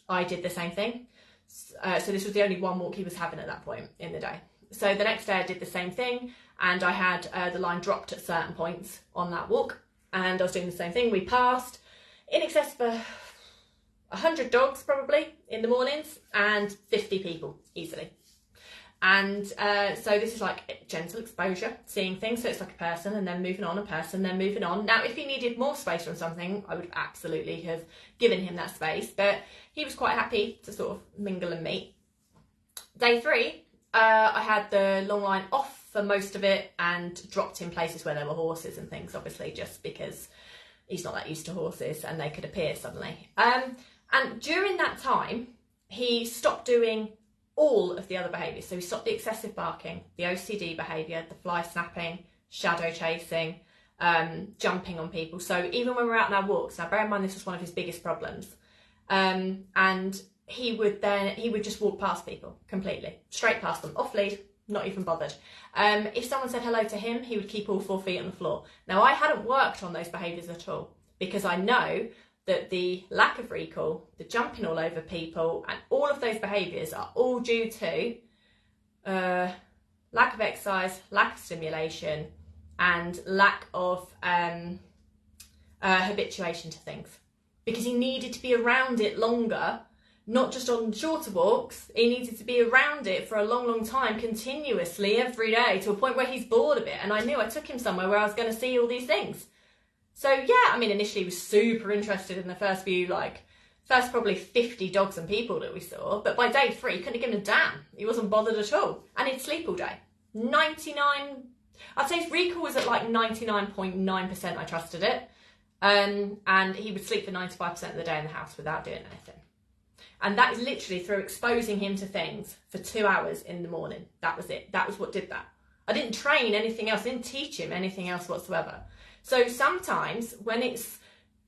I did the same thing. So this was the only one walk he was having at that point in the day. So the next day I did the same thing, and I had the line dropped at certain points on that walk, and I was doing the same thing. We passed in excess of 100 dogs probably in the mornings, and 50 people easily. And so this is like gentle exposure, seeing things. So it's like a person and then moving on, a person, then moving on. Now, if he needed more space from something, I would absolutely have given him that space, but he was quite happy to sort of mingle and meet. Day 3, I had the long line off for most of it and dropped in places where there were horses and things, obviously, just because he's not that used to horses and they could appear suddenly. And during that time, he stopped doing all of the other behaviours. So he stopped the excessive barking, the OCD behaviour, the fly snapping, shadow chasing, jumping on people. So even when we're out on our walks, now bear in mind this was one of his biggest problems, and he would just walk past people completely, straight past them, off lead, not even bothered. If someone said hello to him, he would keep all 4 feet on the floor. Now I hadn't worked on those behaviours at all, because I know that the lack of recall, the jumping all over people, and all of those behaviours are all due to lack of exercise, lack of stimulation, and lack of habituation to things. Because he needed to be around it longer, not just on shorter walks, he needed to be around it for a long, long time, continuously, every day, to a point where he's bored of it. And I knew I took him somewhere where I was going to see all these things. So yeah, I mean, initially he was super interested in the first first probably 50 dogs and people that we saw, but by day 3, he couldn't have given a damn. He wasn't bothered at all, and he'd sleep all day. I'd say his recall was at like 99.9%, I trusted it, and he would sleep for 95% of the day in the house without doing anything. And that is literally through exposing him to things for 2 hours in the morning. That was it. That was what did that. I didn't train anything else, I didn't teach him anything else whatsoever. So sometimes when it's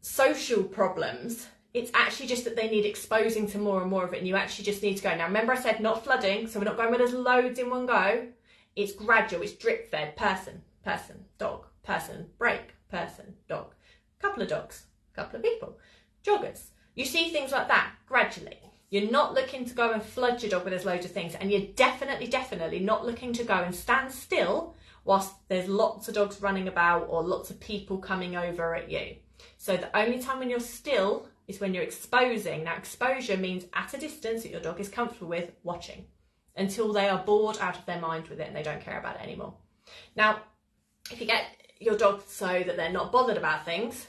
social problems, it's actually just that they need exposing to more and more of it, and you actually just need to go. Now remember I said not flooding, so we're not going where there's loads in one go. It's gradual, it's drip fed, person, dog, person, break, person, dog, couple of dogs, couple of people, joggers. You see things like that gradually. You're not looking to go and flood your dog where there's loads of things, and you're definitely not looking to go and stand still whilst there's lots of dogs running about or lots of people coming over at you. So the only time when you're still is when you're exposing. Now exposure means at a distance that your dog is comfortable with watching until they are bored out of their mind with it and they don't care about it anymore. Now, if you get your dog so that they're not bothered about things,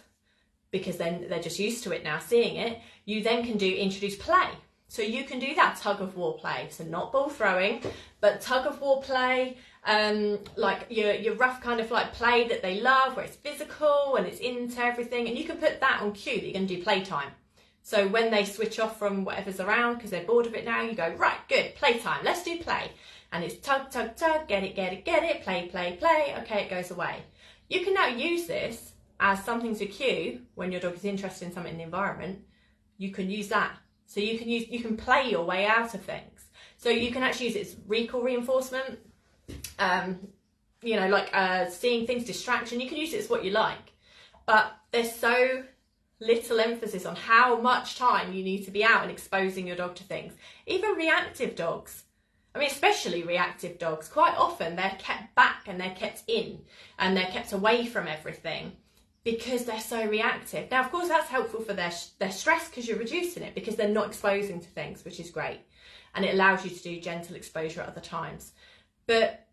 because then they're just used to it now, seeing it. You then can do introduce play. So you can do that tug of war play. So not ball throwing, but tug of war play, like your rough kind of like play that they love, where it's physical and it's into everything. And you can put that on cue that you're going to do playtime. So when they switch off from whatever's around because they're bored of it now, you go, right, good, playtime, let's do play. And it's tug, tug, tug, get it, get it, get it, play, play, play. Okay, it goes away. You can now use this as something to cue when your dog is interested in something in the environment. You can use that. So you can play your way out of things. So you can actually use it as recall reinforcement, like seeing things, distraction. You can use it as what you like. But there's so little emphasis on how much time you need to be out and exposing your dog to things. Even reactive dogs. I mean, especially reactive dogs. Quite often they're kept back and they're kept in and they're kept away from everything, because they're so reactive. Now, of course, that's helpful for their stress, because you're reducing it, because they're not exposing to things, which is great. And it allows you to do gentle exposure at other times. But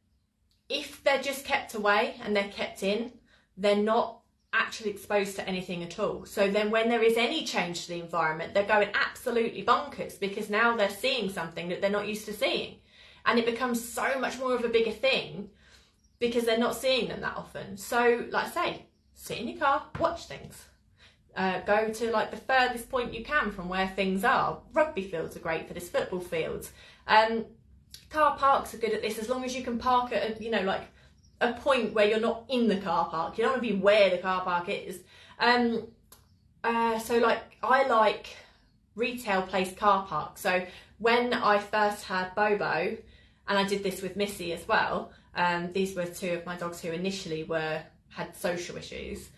if they're just kept away and they're kept in, they're not actually exposed to anything at all. So then when there is any change to the environment, they're going absolutely bonkers, because now they're seeing something that they're not used to seeing. And it becomes so much more of a bigger thing because they're not seeing them that often. So, like I say, sit in your car, watch things. Go to like the furthest point you can from where things are. Rugby fields are great for this, football fields. Car parks are good at this, as long as you can park at a point where you're not in the car park. You don't want to be where the car park is. So like I like retail place car parks. So when I first had Bobo, and I did this with Missy as well, these were two of my dogs who initially had social issues.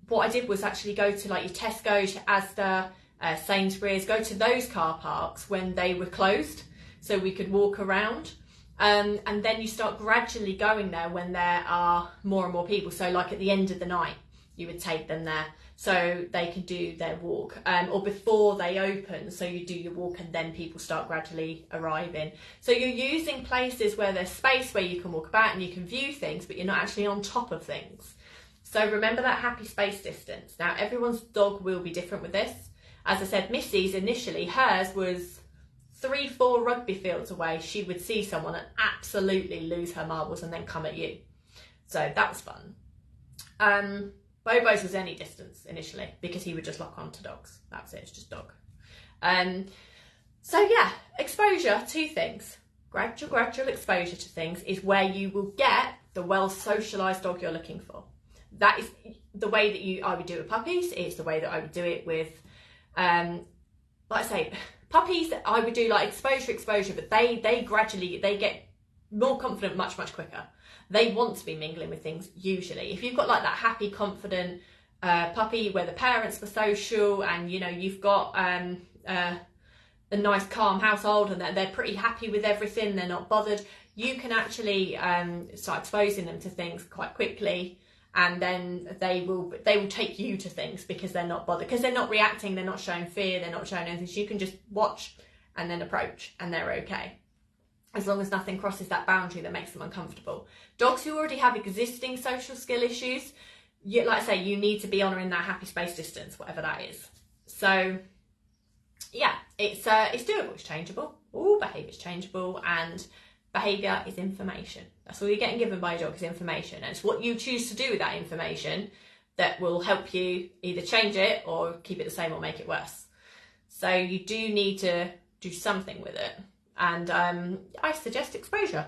What I did was actually go to like your Tesco's, your Asda, Sainsbury's, go to those car parks when they were closed so we could walk around. And then you start gradually going there when there are more and more people. So like at the end of the night, you would take them there so they can do their walk, or before they open, so you do your walk and then people start gradually arriving. So you're using places where there's space where you can walk about and you can view things, but you're not actually on top of things. So remember that happy space distance. Now everyone's dog will be different with this. As I said, Missy's initially, hers was 3-4 rugby fields away. She would see someone and absolutely lose her marbles and then come at you. So that was fun. Bobo's was any distance initially, because he would just lock on to dogs. That's it, it's just dog. So yeah, exposure, two things. Gradual exposure to things is where you will get the well-socialised dog you're looking for. That is the way that I would do it with puppies. It's the way that I would do it with, like I say, puppies. I would do like exposure, but they gradually, they get more confident much quicker. They want to be mingling with things usually. If you've got like that happy, confident puppy where the parents were social, and you've got a nice calm household and they're pretty happy with everything, they're not bothered, you can actually start exposing them to things quite quickly, and then they will take you to things because they're not bothered, because they're not reacting, they're not showing fear, they're not showing anything. So you can just watch and then approach and they're okay, as long as nothing crosses that boundary that makes them uncomfortable. Dogs who already have existing social skill issues, like I say, you need to be honouring that happy space distance, whatever that is. So yeah, it's doable, it's changeable. All behaviour is changeable, and behaviour is information. That's all you're getting given by a dog, is information. And it's what you choose to do with that information that will help you either change it or keep it the same or make it worse. So you do need to do something with it. And I suggest exposure.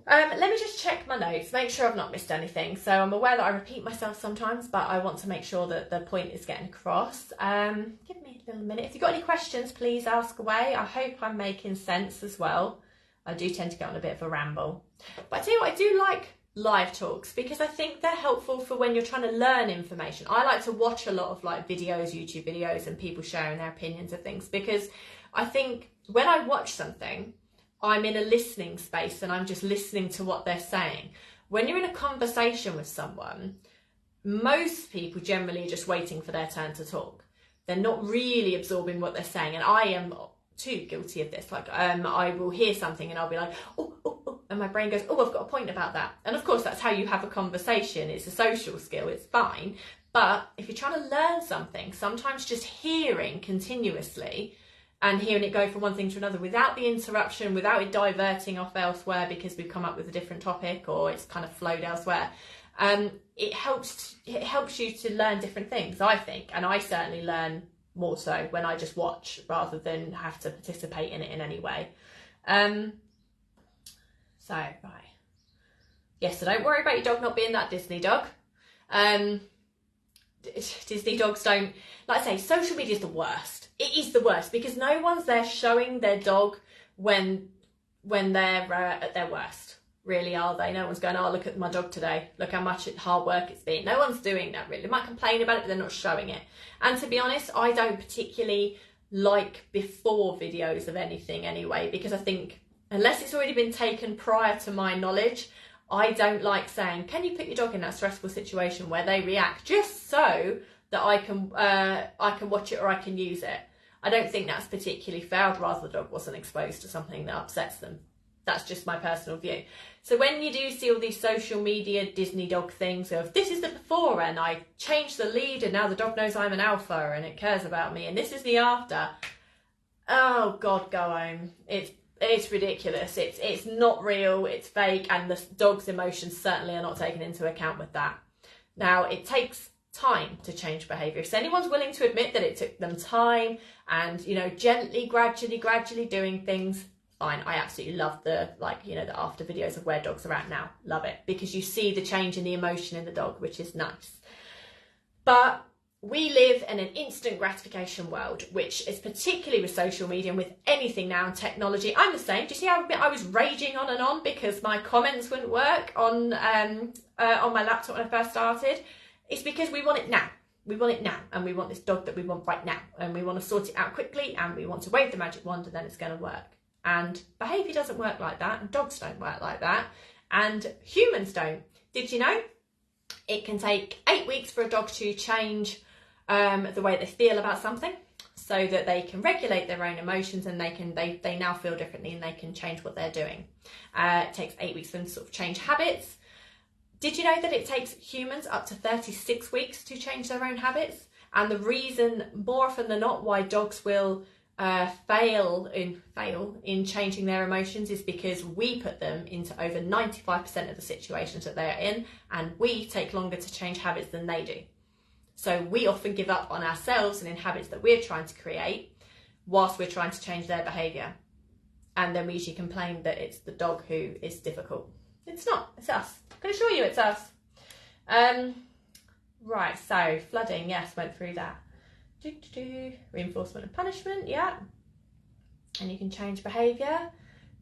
Let me just check my notes, make sure I've not missed anything. So I'm aware that I repeat myself sometimes, but I want to make sure that the point is getting across. Give me a little minute. If you've got any questions, please ask away. I hope I'm making sense as well. I do tend to go on a bit of a ramble. But I tell you what, I do like live talks, because I think they're helpful for when you're trying to learn information. I like to watch a lot of like videos, YouTube videos, and people sharing their opinions of things, because I think when I watch something, I'm in a listening space and I'm just listening to what they're saying. When you're in a conversation with someone, most people generally are just waiting for their turn to talk. They're not really absorbing what they're saying, and I am too guilty of this. Like I will hear something and I'll be like, oh, and my brain goes, oh, I've got a point about that. And of course, that's how you have a conversation. It's a social skill, it's fine. But if you're trying to learn something, sometimes just hearing continuously and hearing it go from one thing to another without the interruption, without it diverting off elsewhere because we've come up with a different topic or it's kind of flowed elsewhere, it helps you to learn different things, I think. And I certainly learn more so when I just watch rather than have to participate in it in any way. So, right. Yes, so don't worry about your dog not being that Disney dog. Disney dogs don't, like I say, social media is the worst. It is the worst because no one's there showing their dog when they're at their worst. Really, are they? No one's going, oh, look at my dog today. Look how much hard work it's been. No one's doing that, really. They might complain about it, but they're not showing it. And to be honest, I don't particularly like before videos of anything anyway, because I think unless it's already been taken prior to my knowledge, I don't like saying, can you put your dog in that stressful situation where they react just so that I can watch it or I can use it. I don't think that's particularly fair. I'd rather the dog wasn't exposed to something that upsets them. That's just my personal view. So when you do see all these social media Disney dog things of this is the before and I changed the lead and now the dog knows I'm an alpha and it cares about me and this is the after. Oh God, go home. It's ridiculous. It's not real. It's fake, and the dog's emotions certainly are not taken into account with that. Now, it takes time to change behaviour. If anyone's willing to admit that it took them time and, you know, gently, gradually doing things, fine. I absolutely love the after videos of where dogs are at now. Love it, because you see the change in the emotion in the dog, which is nice. But we live in an instant gratification world, which is particularly with social media and with anything now in technology. I'm the same. Do you see how I was raging on and on because my comments wouldn't work on my laptop when I first started? It's because we want it now. We want it now, and we want this dog that we want right now, and we want to sort it out quickly, and we want to wave the magic wand and then it's going to work. And behaviour doesn't work like that, and dogs don't work like that, and humans don't. Did you know? It can take 8 weeks for a dog to change the way they feel about something, so that they can regulate their own emotions and they now feel differently and they can change what they're doing. It takes 8 weeks for them to sort of change habits. Did you know that it takes humans up to 36 weeks to change their own habits? And the reason, more often than not, why dogs will fail in changing their emotions is because we put them into over 95% of the situations that they are in, and we take longer to change habits than they do. So we often give up on ourselves and in habits that we're trying to create whilst we're trying to change their behaviour. And then we usually complain that it's the dog who is difficult. It's not, it's us. I can assure you it's us. Right, so flooding, yes, went through that. Reinforcement and punishment, yeah. And you can change behaviour.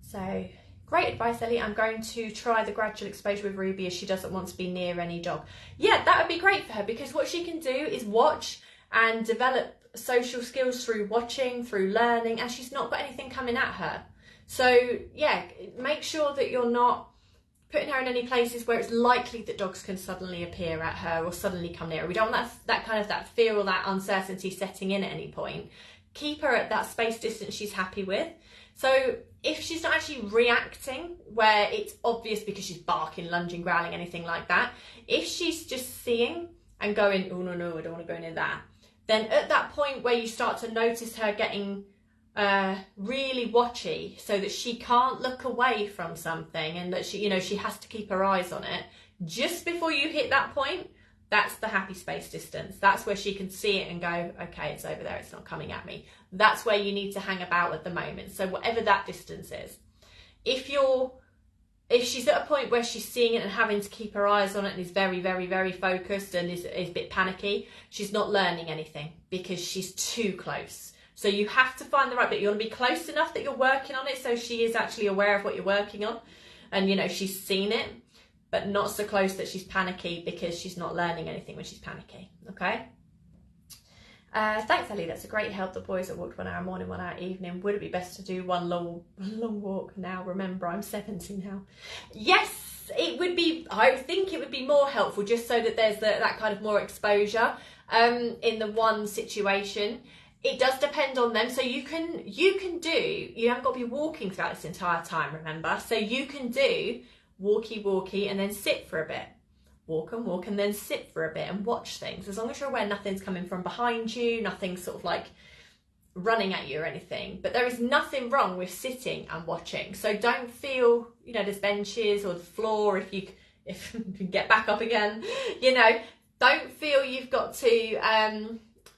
So great advice, Ellie. I'm going to try the gradual exposure with Ruby as she doesn't want to be near any dog. Yeah, that would be great for her, because what she can do is watch and develop social skills through watching, through learning, and she's not got anything coming at her. So yeah, make sure that you're not putting her in any places where it's likely that dogs can suddenly appear at her or suddenly come near her. We don't want that fear or that uncertainty setting in at any point. Keep her at that space distance she's happy with. So if she's not actually reacting where it's obvious because she's barking, lunging, growling, anything like that, if she's just seeing and going, oh no, I don't want to go near that, then at that point where you start to notice her getting really watchy so that she can't look away from something and that she has to keep her eyes on it, just before you hit that point, that's the happy space distance. That's where she can see it and go, okay, it's over there, it's not coming at me. That's where you need to hang about at the moment. So whatever that distance is. If she's at a point where she's seeing it and having to keep her eyes on it and is very, very, very focused and is a bit panicky, she's not learning anything because she's too close. So you have to find the right bit. You want to be close enough that you're working on it so she is actually aware of what you're working on and, she's seen it, but not so close that she's panicky because she's not learning anything when she's panicky, okay? Thanks, Ellie. That's a great help. The boys have walked 1 hour morning, 1 hour evening. Would it be best to do one long walk now? Remember, I'm 70 now. Yes, it would be. I think it would be more helpful just so that there's that kind of more exposure in the one situation. It does depend on them. So you haven't got to be walking throughout this entire time, remember? So you can do walkie and then sit for a bit. walk and then sit for a bit and watch things. As long as you're aware nothing's coming from behind you, nothing's sort of like running at you or anything. But there is nothing wrong with sitting and watching. So don't feel, you know, there's benches or the floor if you can get back up again, you know, don't feel you've got to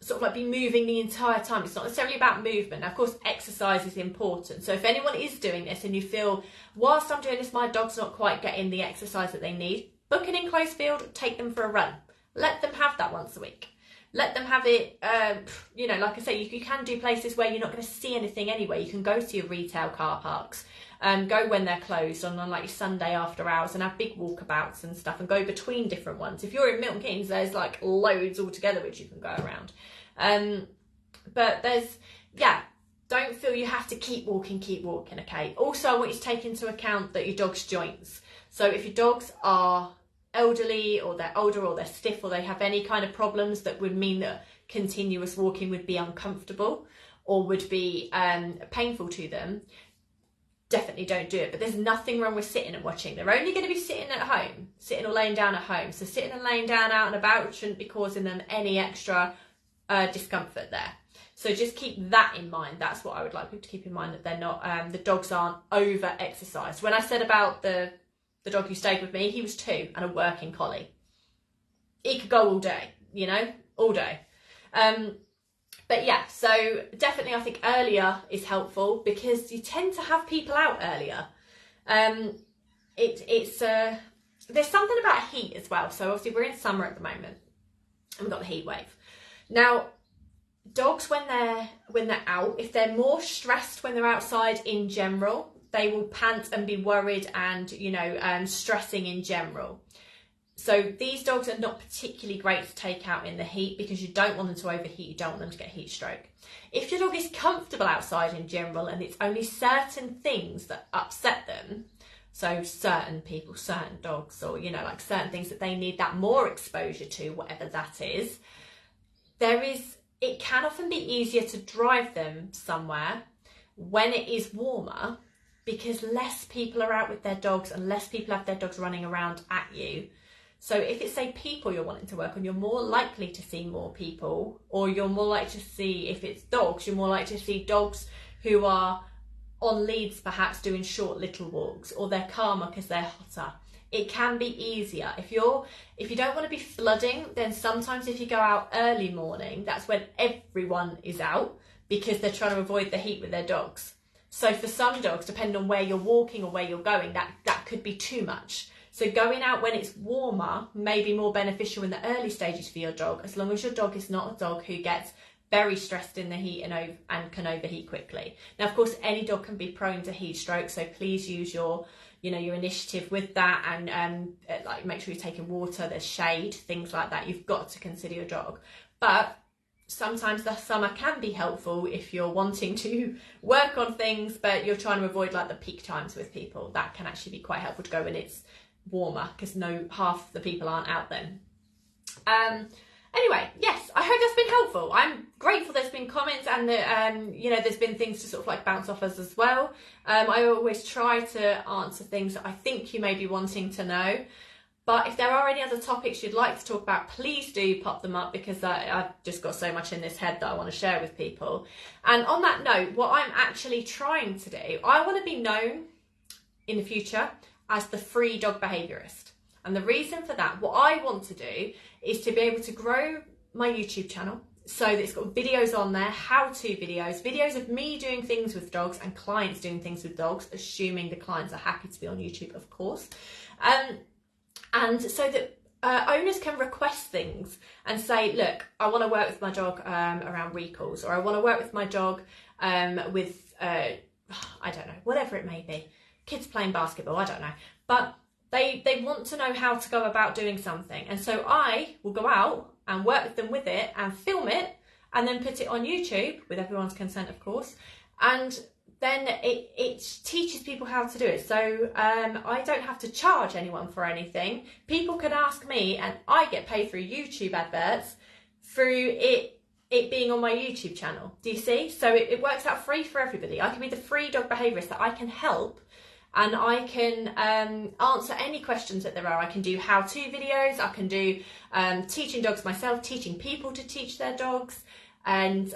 sort of like be moving the entire time. It's not necessarily about movement. Now, of course, exercise is important. So if anyone is doing this and you feel, whilst I'm doing this, my dog's not quite getting the exercise that they need, book an enclosed field, take them for a run. Let them have that once a week. Let them have it, you know, like I say, you can do places where you're not going to see anything anyway. You can go to your retail car parks, go when they're closed on like your Sunday after hours and have big walkabouts and stuff and go between different ones. If you're in Milton Keynes, there's like loads altogether which you can go around. But there's, yeah, don't feel you have to keep walking, okay? Also, I want you to take into account that your dog's joints. So if your dogs are elderly or they're older or they're stiff or they have any kind of problems that would mean that continuous walking would be uncomfortable or would be painful to them, definitely don't do it. But there's nothing wrong with sitting and watching. They're only going to be sitting at home, sitting or laying down at home. So sitting and laying down out and about shouldn't be causing them any extra discomfort there. So just keep that in mind. That's what I would like people to keep in mind, that they're not, the dogs aren't over exercised. When I said about the dog who stayed with me, he was 2 and a working collie. He could go all day, you know, all day. But yeah, so definitely I think earlier is helpful because you tend to have people out earlier. There's something about heat as well. So obviously we're in summer at the moment and we've got the heat wave. Now, dogs when they're out, if they're more stressed when they're outside in general, they will pant and be worried and, you know, stressing in general. So these dogs are not particularly great to take out in the heat because you don't want them to overheat, you don't want them to get heat stroke. If your dog is comfortable outside in general and it's only certain things that upset them, so certain people, certain dogs, or, you know, like certain things that they need that more exposure to, whatever that is, it can often be easier to drive them somewhere when it is warmer because less people are out with their dogs and less people have their dogs running around at you. So if it's, say, people you're wanting to work on, you're more likely to see more people, or you're more likely to see, if it's dogs, you're more likely to see dogs who are on leads perhaps doing short little walks, or they're calmer because they're hotter. It can be easier. If you don't want to be flooding, then sometimes if you go out early morning, that's when everyone is out because they're trying to avoid the heat with their dogs. So for some dogs, depending on where you're walking or where you're going, that could be too much. So going out when it's warmer may be more beneficial in the early stages for your dog, as long as your dog is not a dog who gets very stressed in the heat and can overheat quickly. Now, of course, any dog can be prone to heat stroke, so please use your initiative with that, and like make sure you're taking water, there's shade, things like that. You've got to consider your dog. But sometimes the summer can be helpful if you're wanting to work on things, but you're trying to avoid like the peak times with people. That can actually be quite helpful to go when it's warmer, because half the people aren't out then. Anyway, yes, I hope that's been helpful. I'm grateful there's been comments and that, there's been things to sort of like bounce off us as well. I always try to answer things that I think you may be wanting to know. But if there are any other topics you'd like to talk about, please do pop them up, because I've just got so much in this head that I want to share with people. And on that note, what I'm actually trying to do, I want to be known in the future as the free dog behaviourist. And the reason for that, what I want to do is to be able to grow my YouTube channel so that it's got videos on there, how-to videos of me doing things with dogs and clients doing things with dogs, assuming the clients are happy to be on YouTube, of course. And so that owners can request things and say, look, I want to work with my dog around recalls, or I want to work with my dog with, I don't know, whatever it may be. Kids playing basketball, I don't know. But they want to know how to go about doing something. And so I will go out and work with them with it and film it and then put it on YouTube, with everyone's consent, of course. And then it teaches people how to do it. So I don't have to charge anyone for anything. People can ask me and I get paid through YouTube adverts through it being on my YouTube channel. Do you see? So it works out free for everybody. I can be the free dog behaviourist that I can help and I can answer any questions that there are. I can do how-to videos, I can do teaching dogs myself, teaching people to teach their dogs, and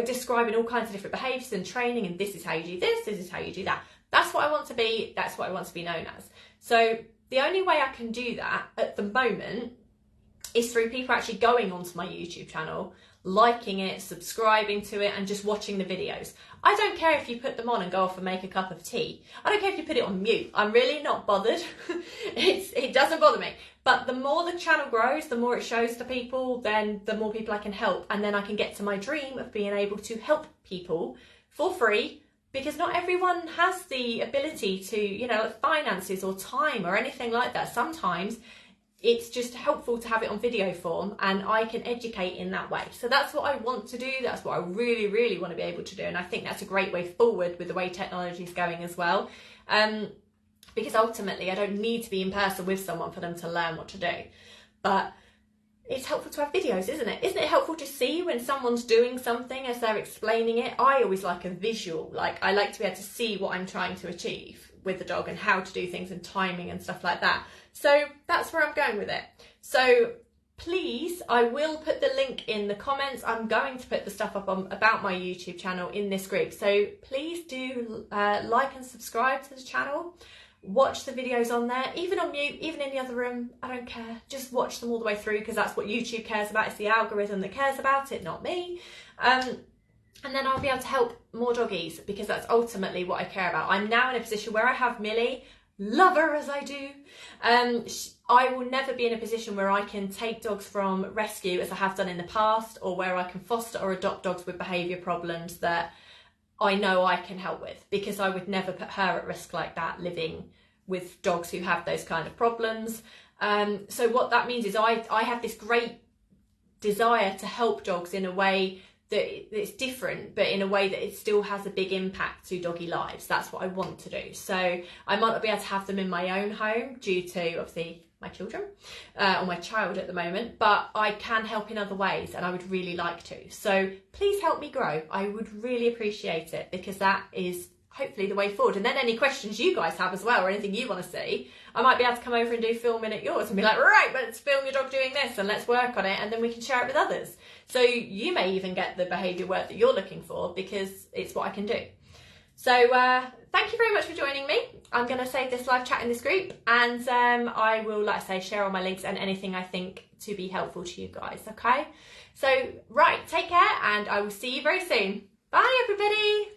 describing all kinds of different behaviours and training, and this is how you do this is how you do that. That's what I want to be, that's what I want to be known as. So the only way I can do that at the moment is through people actually going onto my YouTube channel, liking it, subscribing to it, and just watching the videos. I don't care if you put them on and go off and make a cup of tea. I don't care if you put it on mute. I'm really not bothered. It doesn't bother me. But the more the channel grows, the more it shows to people, then the more people I can help. And then I can get to my dream of being able to help people for free, because not everyone has the ability to, you know, finances or time or anything like that. Sometimes it's just helpful to have it on video form, and I can educate in that way. So that's what I want to do. That's what I really, really want to be able to do. And I think that's a great way forward with the way technology is going as well. Because ultimately I don't need to be in person with someone for them to learn what to do. But it's helpful to have videos, isn't it? Isn't it helpful to see when someone's doing something as they're explaining it? I always like a visual. Like, I like to be able to see what I'm trying to achieve with the dog and how to do things and timing and stuff like that. So that's where I'm going with it. So please, I will put the link in the comments. I'm going to put the stuff up on about my YouTube channel in this group. So please do like and subscribe to the channel. Watch the videos on there, even on mute, even in the other room. I don't care. Just watch them all the way through, because that's what YouTube cares about. It's the algorithm that cares about it, not me. And then I'll be able to help more doggies, because that's ultimately what I care about. I'm now in a position where I have Millie, love her as I do. I will never be in a position where I can take dogs from rescue as I have done in the past, or where I can foster or adopt dogs with behaviour problems that I know I can help with, because I would never put her at risk like that, living with dogs who have those kind of problems. So what that means is I have this great desire to help dogs in a way that it's different, but in a way that it still has a big impact to doggy lives. That's what I want to do. So I might not be able to have them in my own home due to, obviously, my children, or my child at the moment, but I can help in other ways, and I would really like to. So please help me grow. I would really appreciate it, because that is hopefully the way forward. And then any questions you guys have as well, or anything you want to see, I might be able to come over and do filming at yours and be like, right, let's film your dog doing this and let's work on it, and then we can share it with others. So you may even get the behaviour work that you're looking for, because it's what I can do. So thank you very much for joining me. I'm going to save this live chat in this group, and I will, like I say, share all my links and anything I think to be helpful to you guys, okay? So, right, take care, and I will see you very soon. Bye, everybody.